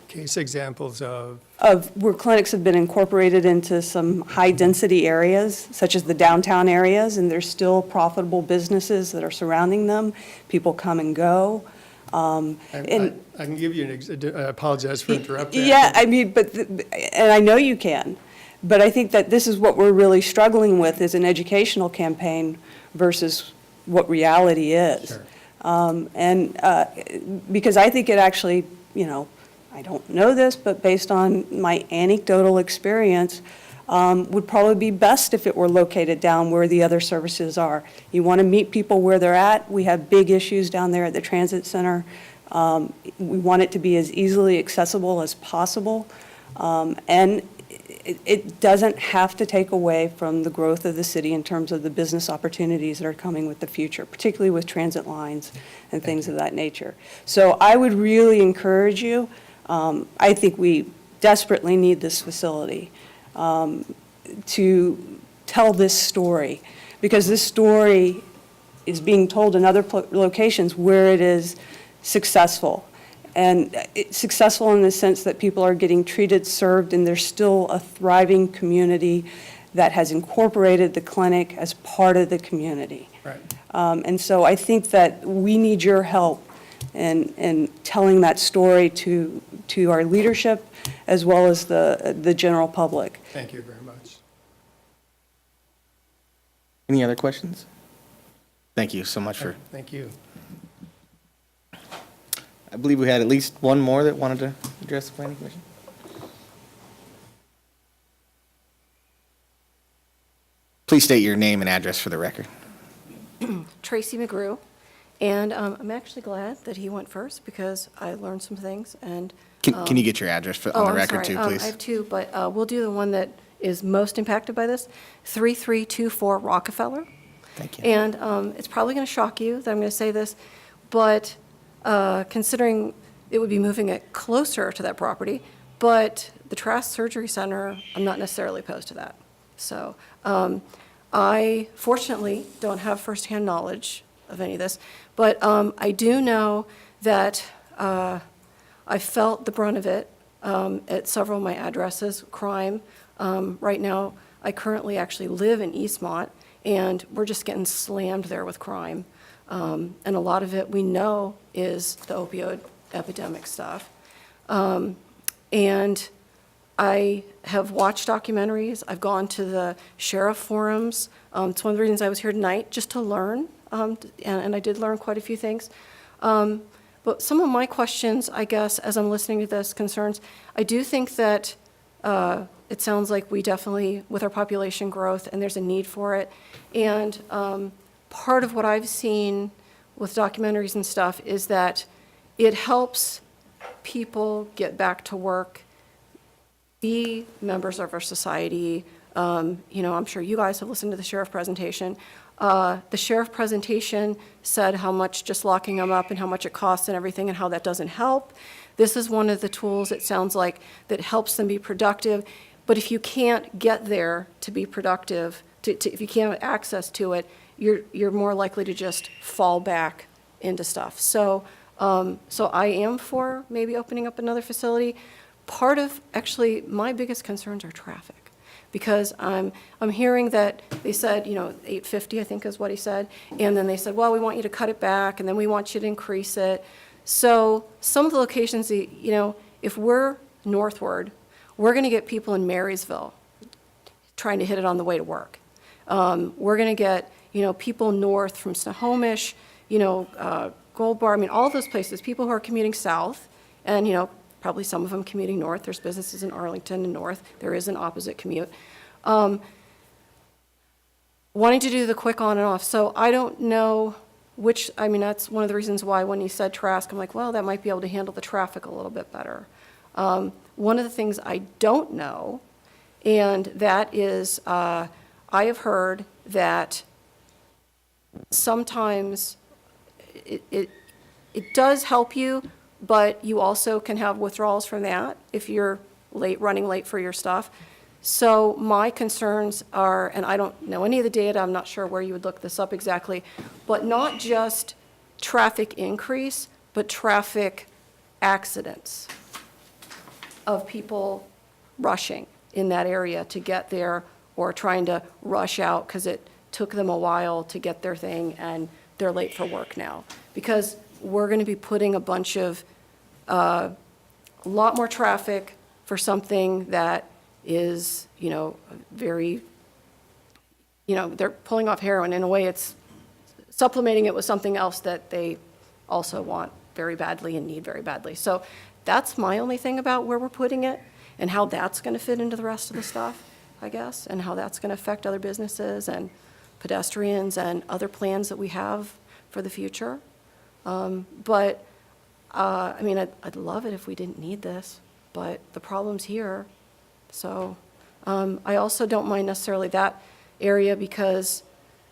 Case examples of, Where clinics have been incorporated into some high-density areas, such as the downtown areas, and there's still profitable businesses that are surrounding them. People come and go. I And can give you I apologize for interrupting. yeah, I mean, and I know you can, but I think that this is what we're really struggling with, is an educational campaign versus what reality is. Sure. Because I think it actually, I don't know this, but based on my anecdotal experience, would probably be best if it were located down where the other services are. You want to meet people where they're at. We have big issues down there at the transit center. We want it to be as easily accessible as possible. And it doesn't have to take away from the growth of the city in terms of the business opportunities that are coming with the future, particularly with transit lines and things of that nature. So I would really encourage you. I think we desperately need this facility to tell this story, because this story is being told in other locations where it is successful. And it's successful in the sense that people are getting treated, served, and there's still a thriving community that has incorporated the clinic as part of the community. Right. And so I think that we need your help in telling that story to our leadership as well as the general public. Thank you very much. Any other questions? Thank you so much for, Thank you. I believe we had at least one more that wanted to address the planning commission. Please state your name and address for the record. Tracy McGrew, and I'm actually glad that he went first because I learned some things, and. Can you get your address on the I'm record too, sorry. please? I have two, but we'll do the one that is most impacted by this, 3324 Rockefeller. Thank you. And it's probably going to shock you that I'm going to say this, but considering it would be moving it closer to that property, but the Trask Surgery Center, I'm not necessarily opposed to that. So I fortunately don't have firsthand knowledge of any of this, but I do know that I felt the brunt of it at several of my addresses, crime. Right now, I currently actually live in Eastmont, and we're just getting slammed there with crime. And a lot of it we know is the opioid epidemic stuff. And I have watched documentaries. I've gone to the sheriff forums. It's one of the reasons I was here tonight, just to learn. And I did learn quite a few things. But some of my questions, I guess, as I'm listening to this, concerns, I do think that it sounds like we definitely, with our population growth, and there's a need for it. And part of what I've seen with documentaries and stuff is that it helps people get back to work, be members of our society. I'm sure you guys have listened to the sheriff presentation. The sheriff presentation said how much just locking them up and how much it costs and everything and how that doesn't help. This is one of the tools, it sounds like, that helps them be productive. But if you can't get there to be productive, if you can't have access to it, you're more likely to just fall back into stuff. So I am for maybe opening up another facility. Part of, actually, my biggest concerns are traffic. Because I'm hearing that they said, 850, I think is what he said. And then they said, well, we want you to cut it back, and then we want you to increase it. So some of the locations, if we're northward, we're going to get people in Marysville trying to hit it on the way to work. We're going to get, people north from Snohomish, Gold Bar, all those places, people who are commuting south, and, probably some of them commuting north. There's businesses in Arlington and north. There is an opposite commute. Wanting to do the quick on and off. So I don't know which, that's one of the reasons why when you said Trask, I'm like, well, that might be able to handle the traffic a little bit better. One of the things I don't know, and that is, I have heard that sometimes it does help you, but you also can have withdrawals from that if you're running late for your stuff. So my concerns are, and I don't know any of the data, I'm not sure where you would look this up exactly, but not just traffic increase, but traffic accidents of people rushing in that area to get there or trying to rush out because it took them a while to get their thing and they're late for work now. Because we're going to be putting a bunch of, a lot more traffic for something that is, very, they're pulling off heroin. In a way, it's supplementing it with something else that they also want very badly and need very badly. So that's my only thing about where we're putting it and how that's going to fit into the rest of the stuff, I guess, and how that's going to affect other businesses and pedestrians and other plans that we have for the future. I'd love it if we didn't need this, but the problem's here. So I also don't mind necessarily that area because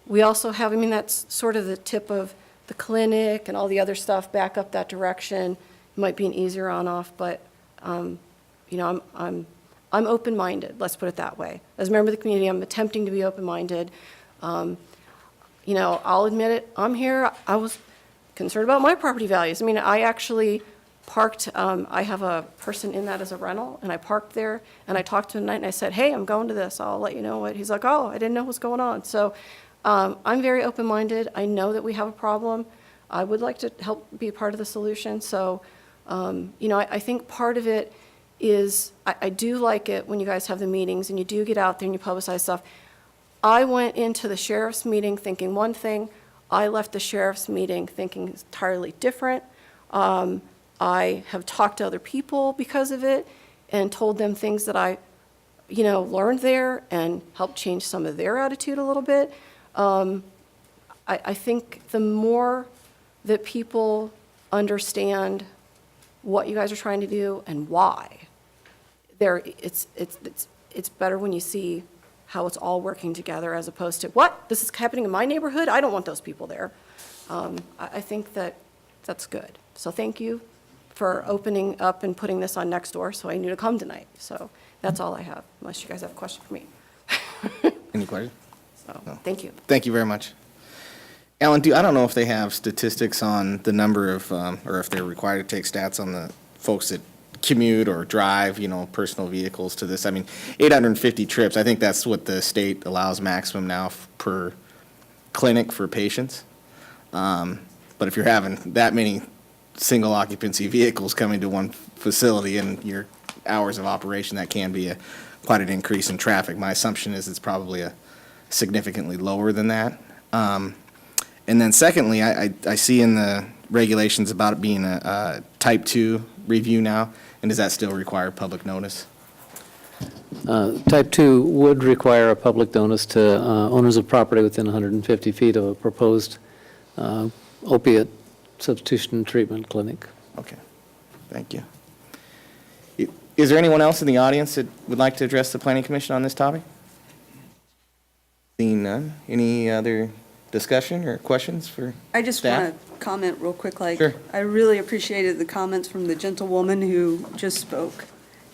we also have, that's sort of the tip of the clinic and all the other stuff back up that direction. It might be an easier on-off, but, I'm open-minded, let's put it that way. As a member of the community, I'm attempting to be open-minded. I'll admit it, I'm here, I was concerned about my property values. I actually parked, I have a person in that as a rental, and I parked there, and I talked to him tonight, and I said, hey, I'm going to this, I'll let you know what. He's like, oh, I didn't know what's going on. So I'm very open-minded. I know that we have a problem. I would like to help be a part of the solution. So, I think part of it is, I do like it when you guys have the meetings, and you do get out there and you publicize stuff. I went into the sheriff's meeting thinking one thing. I left the sheriff's meeting thinking entirely different. I have talked to other people because of it and told them things that I, learned there and helped change some of their attitude a little bit. I think the more that people understand what you guys are trying to do and why, it's better when you see how it's all working together as opposed to, what? This is happening in my neighborhood? I don't want those people there. I think that's good. So thank you for opening up and putting this on next door, so I knew to come tonight. So that's all I have, unless you guys have a question for me. Any questions? So, thank you. Thank you very much. Alan, I don't know if they have statistics on the number of, or if they're required to take stats on the folks that commute or drive, personal vehicles to this. 850 trips, I think that's what the state allows maximum now per clinic for patients. But if you're having that many single occupancy vehicles coming to one facility and your hours of operation, that can be quite an increase in traffic. My assumption is it's probably significantly lower than that. And then secondly, I see in the regulations about it being a type 2 review now, and does that still require public notice? Type 2 would require a public notice to owners of property within 150 feet of a proposed opiate substitution treatment clinic. Okay, thank you. Is there anyone else in the audience that would like to address the Planning Commission on this topic? Seeing none, any other discussion or questions for I just staff? want to comment real quick, Sure. I really appreciated the comments from the gentlewoman who just spoke,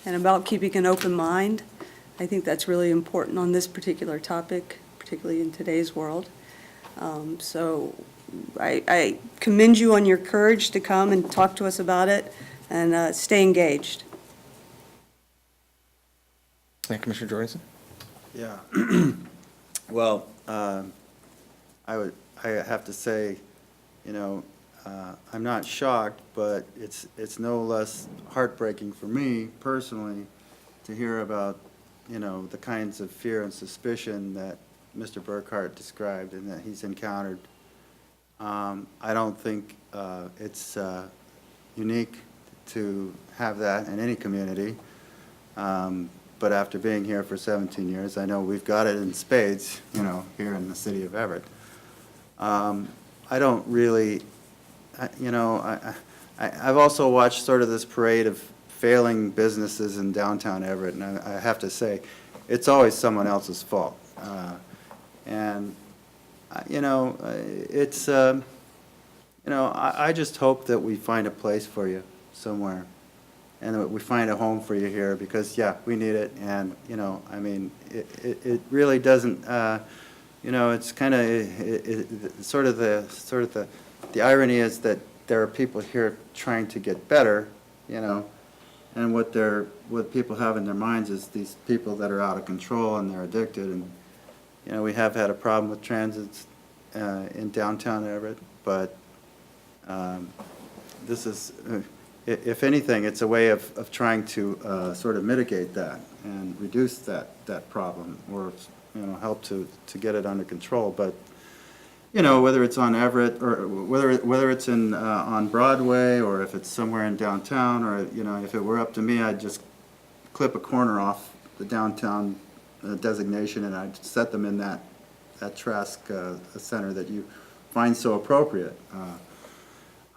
and about keeping an open mind. I think that's really important on this particular topic, particularly in today's world. So I commend you on your courage to come and talk to us about it, and stay engaged. Yeah, Commissioner Jordison? Yeah. Well, I have to say, I'm not shocked, but it's no less heartbreaking for me personally to hear about, the kinds of fear and suspicion that Mr. Burkhart described and that he's encountered. I don't think it's unique to have that in any community. But after being here for 17 years, I know we've got it in spades, here in the city of Everett. I don't really, I've also watched sort of this parade of failing businesses in downtown Everett, and I have to say, it's always someone else's fault. I just hope that we find a place for you somewhere. and that we find a home for you here, because, yeah, we need it, and, you know, I mean, it really doesn't, you know, it's kind of, sort of the irony is that there are people here trying to get better, you know, and what people have in their minds is these people that are out of control and they're addicted, and, you know, we have had a problem with transits in downtown Everett, but this is, if anything, it's a way of trying to sort of mitigate that and reduce that problem, or, you know, help to get it under control. But, you know, whether it's on Everett, or whether it's on Broadway, or if it's somewhere in downtown, or, you know, if it were up to me, I'd just clip a corner off the downtown designation, and I'd set them in that Trask center that you find so appropriate.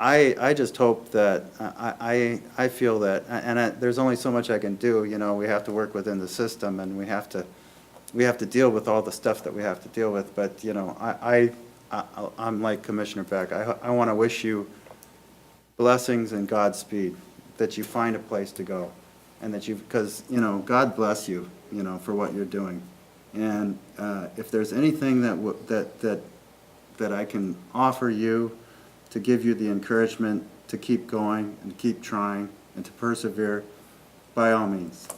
I just hope that, I feel that, and there's only so much I can do, you know, we have to work within the system, and we have to deal with all the stuff that we have to deal with, but, you know, I'm like Commissioner Beck. I want to wish you blessings and Godspeed, that you find a place to go, and that because, you know, God bless you, you know, for what you're doing. And if there's anything that I can offer you to give you the encouragement to keep going and keep trying and to persevere, by all means.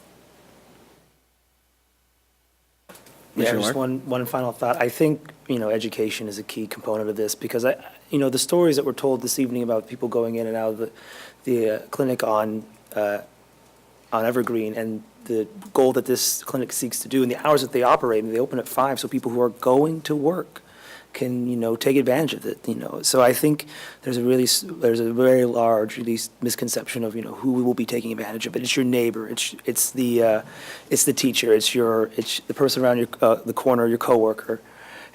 Yeah, just one final thought. I think, you know, education is a key component of this, because you know, the stories that were told this evening about people going in and out of the clinic on Evergreen, and the goal that this clinic seeks to do, and the hours that they operate, and they open at 5, so people who are going to work can, you know, take advantage of it, you know. So I think there's a very large, at least, misconception of, you know, who will be taking advantage of it. It's your neighbor, it's the teacher, it's the person around the corner, your coworker,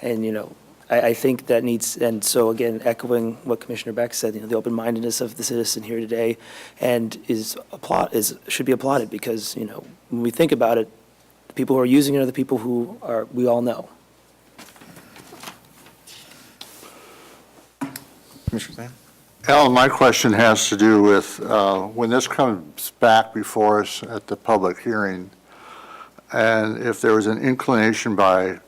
and, you know, I think that needs, and so again, echoing what Commissioner Beck said, you know, the open-mindedness of the citizen here today, and should be applauded, because, you know, when we think about it, the people who are using it are the people who we all know. Commissioner Sand? Alan, my question has to do with when this comes back before us at the public hearing, and if there was an inclination by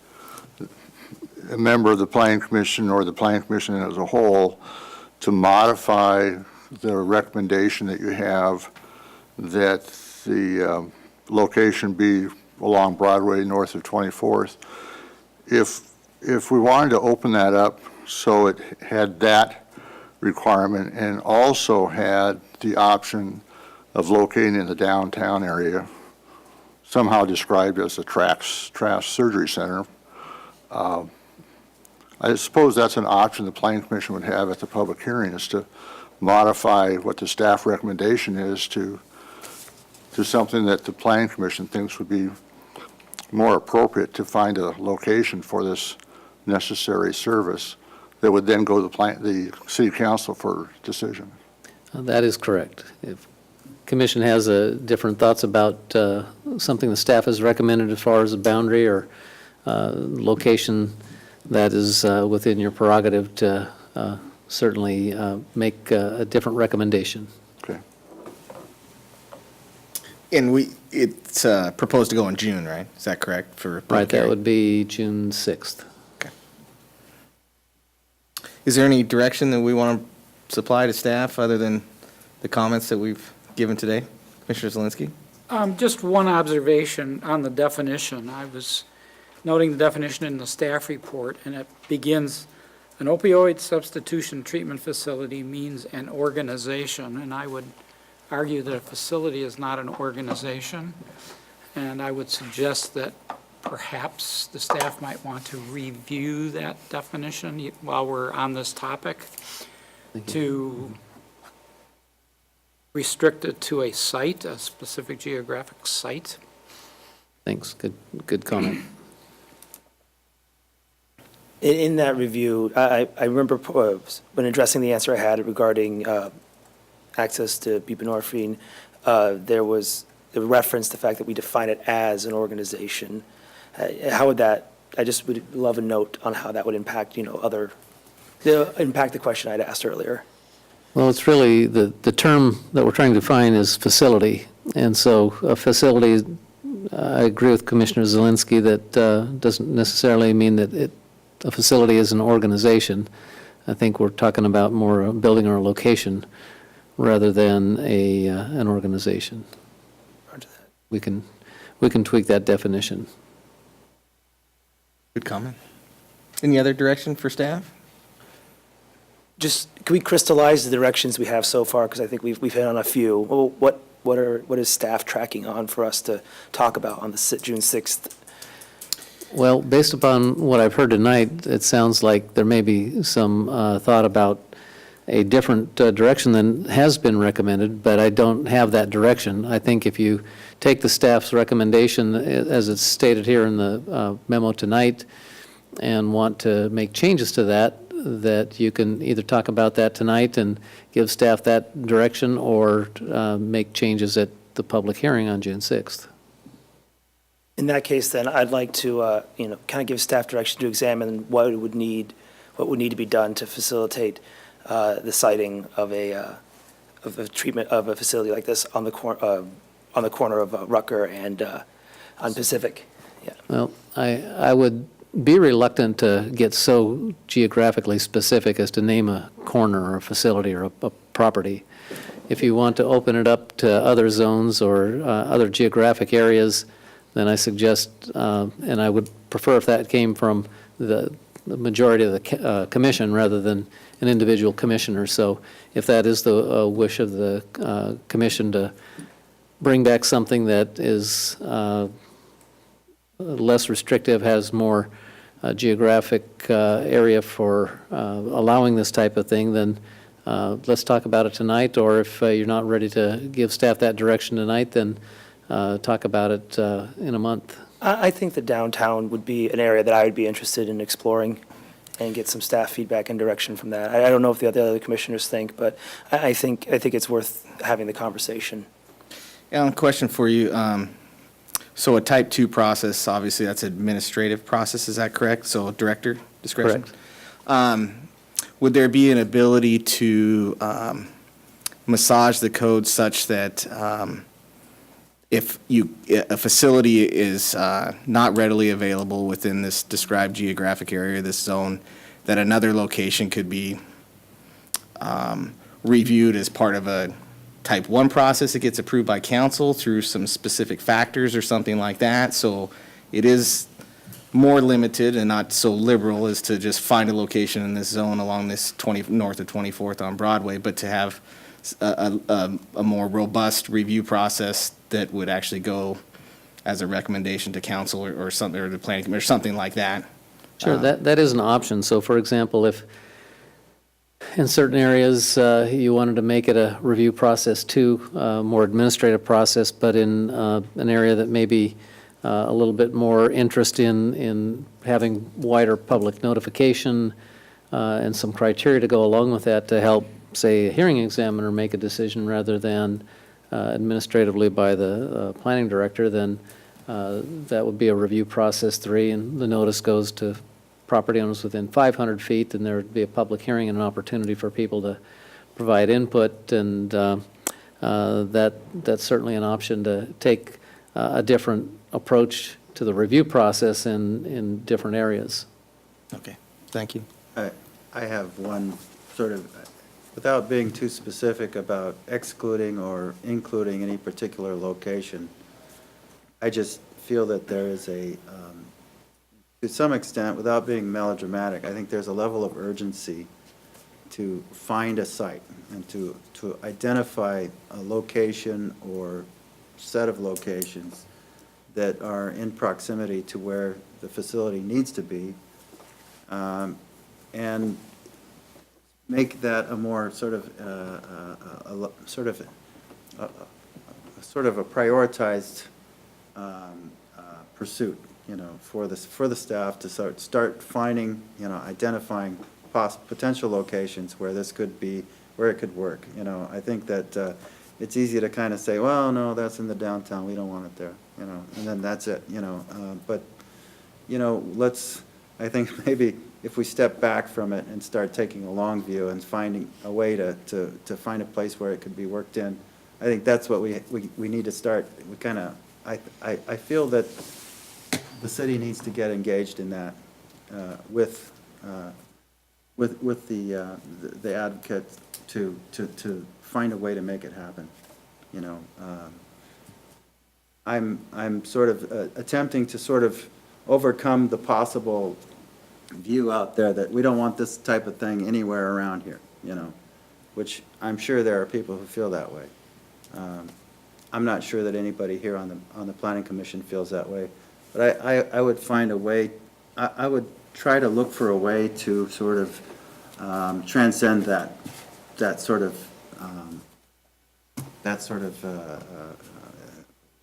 a member of the Planning Commission or the Planning Commission as a whole to modify the recommendation that you have that the location be along Broadway north of 24th, if we wanted to open that up so it had that requirement and also had the option of locating in the downtown area, somehow described as a Trask Surgery Center, I suppose that's an option the Planning Commission would have at the public hearing, is to modify what the staff recommendation is to something that the Planning Commission thinks would be more appropriate to find a location for this necessary service that would then go to the City Council for decision. That is correct. If Commission has different thoughts about something the staff has recommended as far as a boundary or location, that is within your prerogative to certainly make a different recommendation. Okay. And it's proposed to go in June, right? Is that correct? Right, that would be June 6th. Okay. Is there any direction that we want to supply to staff other than the comments that we've given today? Commissioner Zelinski? Just one observation on the definition. I was noting the definition in the staff report, and it begins, an opioid substitution treatment facility means an organization, and I would argue that a facility is not an organization, and I would suggest that perhaps the staff might want to review that definition while we're on this topic, to restrict it to a site, a specific geographic site. Thanks, good comment. In that review, I remember when addressing the answer I had regarding access to buprenorphine, there was a reference to the fact that we define it as an organization. How would that, I just would love a note on how that would impact, you know, impact the question I'd asked earlier. Well, it's really, the term that we're trying to define is facility. And so a facility, I agree with Commissioner Zelinski that doesn't necessarily mean that a facility is an organization. I think we're talking about more a building or a location rather than an organization. We can tweak that definition. Good comment. Any other direction for staff? Just, can we crystallize the directions we have so far? Because I think we've hit on a few. Well, what is staff tracking on for us to talk about on the June 6th? Well, based upon what I've heard tonight, it sounds like there may be some thought about a different direction than has been recommended, but I don't have that direction. I think if you take the staff's recommendation as it's stated here in the memo tonight and want to make changes to that, that you can either talk about that tonight and give staff that direction or make changes at the public hearing on June 6th. In that case, then, I'd like to, kind of give staff direction to examine what would need to be done to facilitate the siting of a treatment of a facility like this on the corner of Rucker and on Pacific. Yeah. Well, I would be reluctant to get so geographically specific as to name a corner or a facility or a property. If you want to open it up to other zones or other geographic areas, then I suggest, and I would prefer if that came from the majority of the commission rather than an individual commissioner. So if that is the wish of the commission to bring back something that is less restrictive, has more geographic area for allowing this type of thing, then let's talk about it tonight. Or if you're not ready to give staff that direction tonight, then talk about it in a month. I think the downtown would be an area that I would be interested in exploring and get some staff feedback and direction from that. I don't know if the other commissioners think, but I think it's worth having the conversation. Alan, question for you. So a type 2 process, obviously that's an administrative process, is that correct? So director discretion? Correct. Would there be an ability to massage the code such that if a facility is not readily available within this described geographic area, this zone, that another location could be reviewed as part of a type 1 process that gets approved by council through some specific factors or something like that? So it is more limited and not so liberal as to just find a location in this zone along this north of 24th on Broadway, but to have a more robust review process that would actually go as a recommendation to council or something, or the planning commission, or something like that. Sure, that is an option. So for example, if in certain areas you wanted to make it a review process too, more administrative process, but in an area that may be a little bit more interest in having wider public notification and some criteria to go along with that to help, say, a hearing examiner make a decision rather than administratively by the planning director, then that would be a review process 3, and the notice goes to property owners within 500 feet, and there would be a public hearing and an opportunity for people to provide input, and that's certainly an option to take a different approach to the review process in different areas. Okay, thank you. I have one sort of, without being too specific about excluding or including any particular location, I just feel that there is to some extent, without being melodramatic, I think there's a level of urgency to find a site and to identify a location or set of locations that are in proximity to where the facility needs to be, and make that a more sort of a prioritized pursuit, for the staff to start finding, identifying potential locations where this could be, where it could work. I think that it's easy to kind of say, well, no, that's in the downtown, we don't want it there, and then that's it, but, let's, I think maybe if we step back from it and start taking a long view and finding a way to find a place where it could be worked in, I think that's what we need to start. We kind of, I feel that the city needs to get engaged in that with the advocate to find a way to make it happen, you know. I'm sort of attempting to sort of overcome the possible view out there that we don't want this type of thing anywhere around here, you know, which I'm sure there are people who feel that way. I'm not sure that anybody here on the Planning Commission feels that way, but I would find a way, I would try to look for a way to sort of transcend that sort of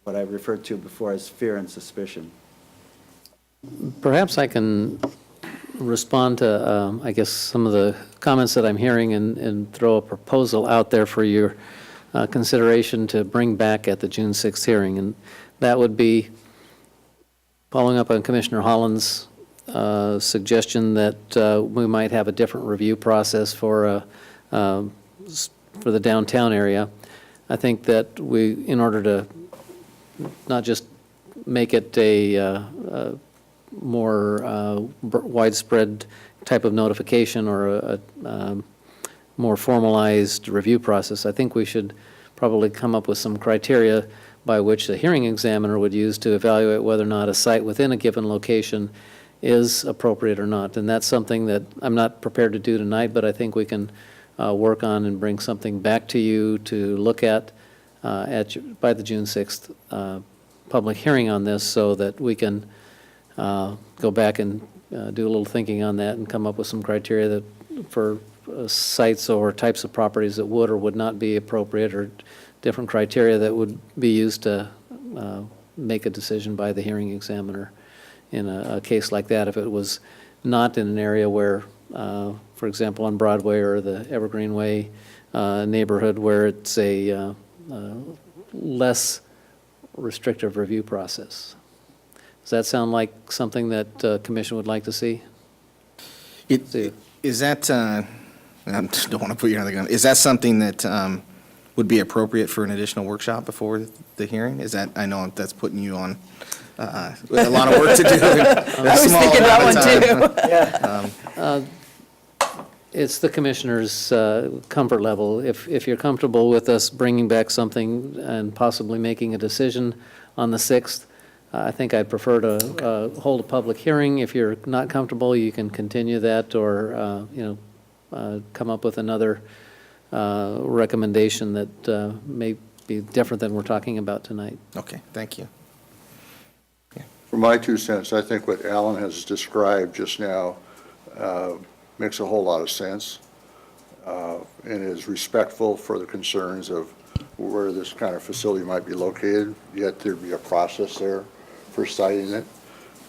what I referred to before as fear and suspicion. Perhaps I can respond to, I guess, some of the comments that I'm hearing and throw a proposal out there for your consideration to bring back at the June 6th hearing. And that would be following up on Commissioner Holland's suggestion that we might have a different review process for the downtown area. I think that we, in order to not just make it a more widespread type of notification or a more formalized review process, I think we should probably come up with some criteria by which the hearing examiner would use to evaluate whether or not a site within a given location is appropriate or not. And that's something that I'm not prepared to do tonight, but I think we can work on and bring something back to you to look at by the June 6th public hearing on this, so that we can go back and do a little thinking on that and come up with some criteria that for sites or types of properties that would or would not be appropriate, or different criteria that would be used to make a decision by the hearing examiner in a case like that. If it was not in an area where, for example, on Broadway or the Evergreen Way neighborhood, where it's a less restrictive review process. Does that sound like something that Commission would like to see? Is that, I don't want to put you on the gun, is that something that would be appropriate for an additional workshop before the hearing? Is that, I know that's putting you on a lot of work to do. I was thinking that one too. It's the Commissioner's comfort level. If you're comfortable with us bringing back something and possibly making a decision on the 6th, I think I'd prefer to hold a public hearing. If you're not comfortable, you can continue that, or come up with another recommendation that may be different than we're talking about tonight. Okay, thank you. For my 2 cents, I think what Alan has described just now makes a whole lot of sense and is respectful for the concerns of where this kind of facility might be located, yet there'd be a process there for citing it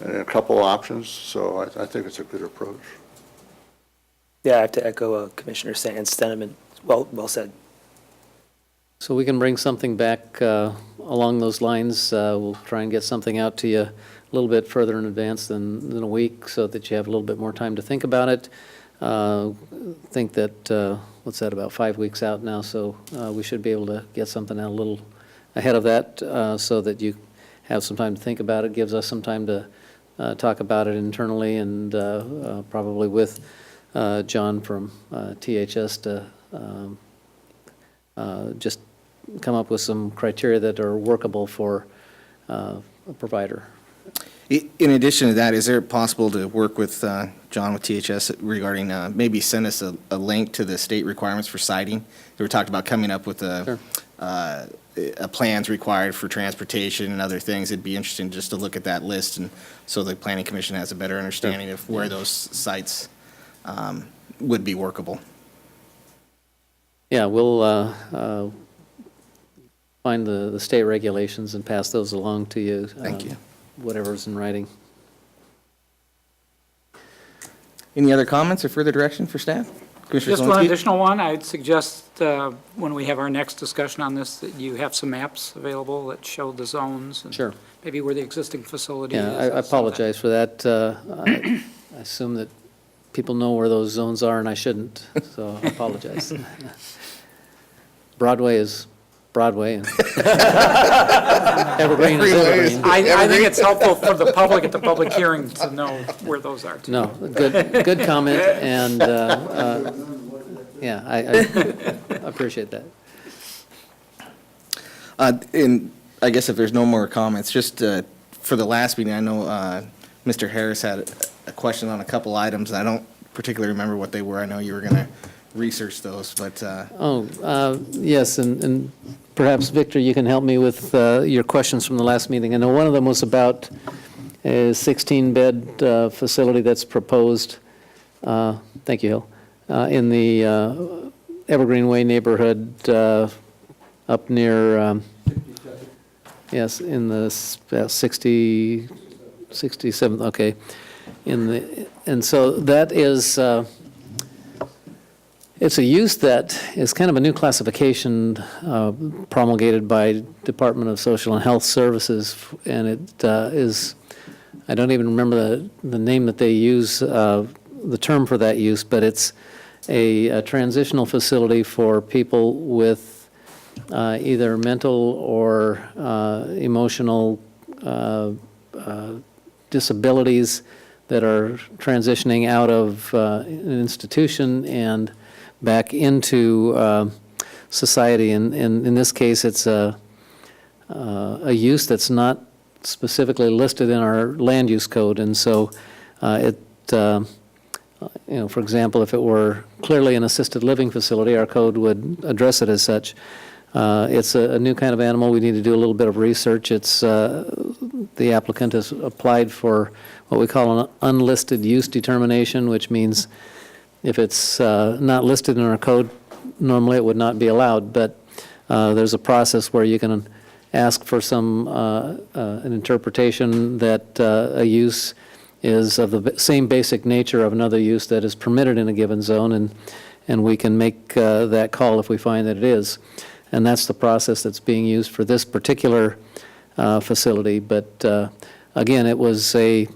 and a couple options. So I think it's a good approach. Yeah, I have to echo Commissioner Sand's sentiment. Well said. So we can bring something back along those lines. We'll try and get something out to you a little bit further in advance than a week, so that you have a little bit more time to think about it. Think that, what's that, about 5 weeks out now, so we should be able to get something out a little ahead of that, so that you have some time to think about it. Gives us some time to talk about it internally, and probably with John from THS to just come up with some criteria that are workable for a provider. In addition to that, is it possible to work with John with THS regarding, maybe send us a link to the state requirements for siting? We talked about coming up with a plans required for transportation and other things. It'd be interesting just to look at that list, and so the Planning Commission has a better understanding of where those sites would be workable. Yeah, we'll find the state regulations and pass those along to you. Thank you. Whatever's in writing. Any other comments or further direction for staff? Commissioner Just one Zelinski? additional one. I'd suggest when we have our next discussion on this, that you have some maps available that show the zones. And Sure. maybe where the existing facility is. Yeah, I apologize for that. I assume that people know where those zones are, and I shouldn't, so I apologize. Broadway is Broadway, and Evergreen is Evergreen. I think it's helpful for the public at the public hearing to know where those are. too. No, good comment, and, yeah, I appreciate that. And I guess if there's no more comments, just for the last meeting, I know Mr. Harris had a question on a couple items. I don't particularly remember what they were. I know you were going to research those, but. Yes, and perhaps, Victor, you can help me with your questions from the last meeting. I know one of them was about a 16-bed facility that's proposed, thank you, Hill, in the Evergreen Way neighborhood up near, yes, in the 67th, okay. And so that is, it's a use that is kind of a new classification promulgated by Department of Social and Health Services, and it is, I don't even remember the name that they use, the term for that use, but it's a transitional facility for people with either mental or emotional disabilities that are transitioning out of an institution and back into society. And in this case, it's a use that's not specifically listed in our land use code. And so you know, for example, if it were clearly an assisted living facility, our code would address it as such. It's a new kind of animal. We need to do a little bit of research. It's the applicant has applied for what we call an unlisted use determination, which means if it's not listed in our code, normally it would not be allowed. But there's a process where you can ask for some an interpretation that a use is of the same basic nature of another use that is permitted in a given zone, and we can make that call if we find that it is. And that's the process that's being used for this particular facility. But again, it was a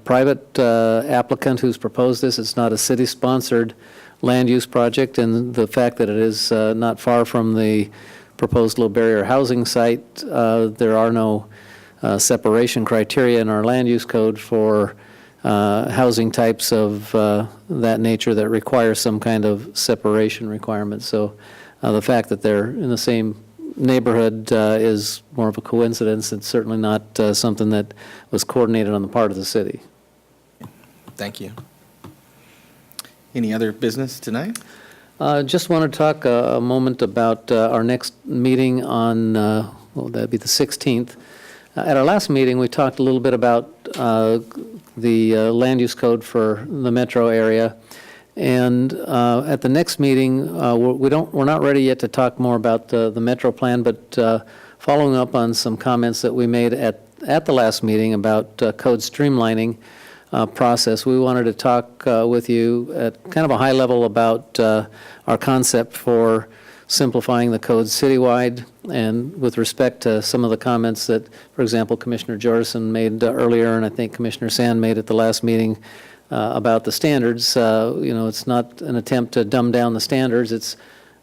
private applicant who's proposed this. It's not a city-sponsored land use project, and the fact that it is not far from the proposed low-barrier housing site, there are no separation criteria in our land use code for housing types of that nature that require some kind of separation requirement. So the fact that they're in the same neighborhood is more of a coincidence. It's certainly not something that was coordinated on the part of the city. Thank you. Any other business tonight? Just want to talk a moment about our next meeting on, well, that'd be the 16th. At our last meeting, we talked a little bit about the land use code for the metro area. And at the next meeting, we're not ready yet to talk more about the metro plan, but following up on some comments that we made at the last meeting about code streamlining process, we wanted to talk with you at kind of a high level about our concept for simplifying the code citywide, and with respect to some of the comments that, for example, Commissioner Jordison made earlier, and I think Commissioner Sand made at the last meeting about the standards. You know, it's not an attempt to dumb down the standards. It's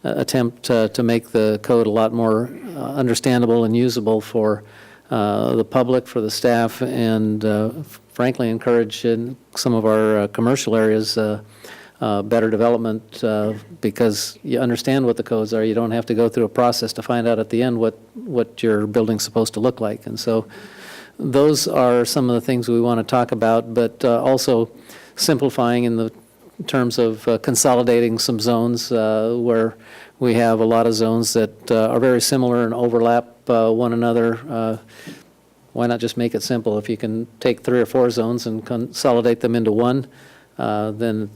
an attempt to make the code a lot more understandable and usable for the public, for the staff, and frankly encourage in some of our commercial areas better development because you understand what the codes are. You don't have to go through a process to find out at the end what your building's supposed to look like. And so those are some of the things we want to talk about, but also simplifying in the terms of consolidating some zones where we have a lot of zones that are very similar and overlap one another. Why not just make it simple? If you can take 3 or 4 zones and consolidate them into one, then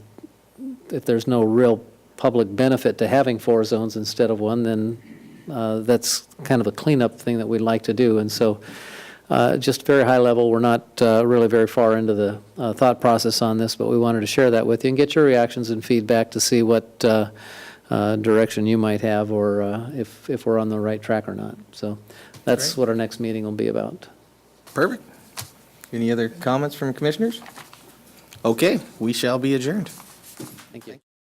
if there's no real public benefit to having 4 zones instead of 1, then that's kind of a cleanup thing that we'd like to do. And so just very high level, we're not really very far into the thought process on this, but we wanted to share that with you and get your reactions and feedback to see what direction you might have, or if we're on the right track or not. So that's what our next meeting will be about. Perfect. Any other comments from commissioners? Okay, we shall be adjourned. Thank you.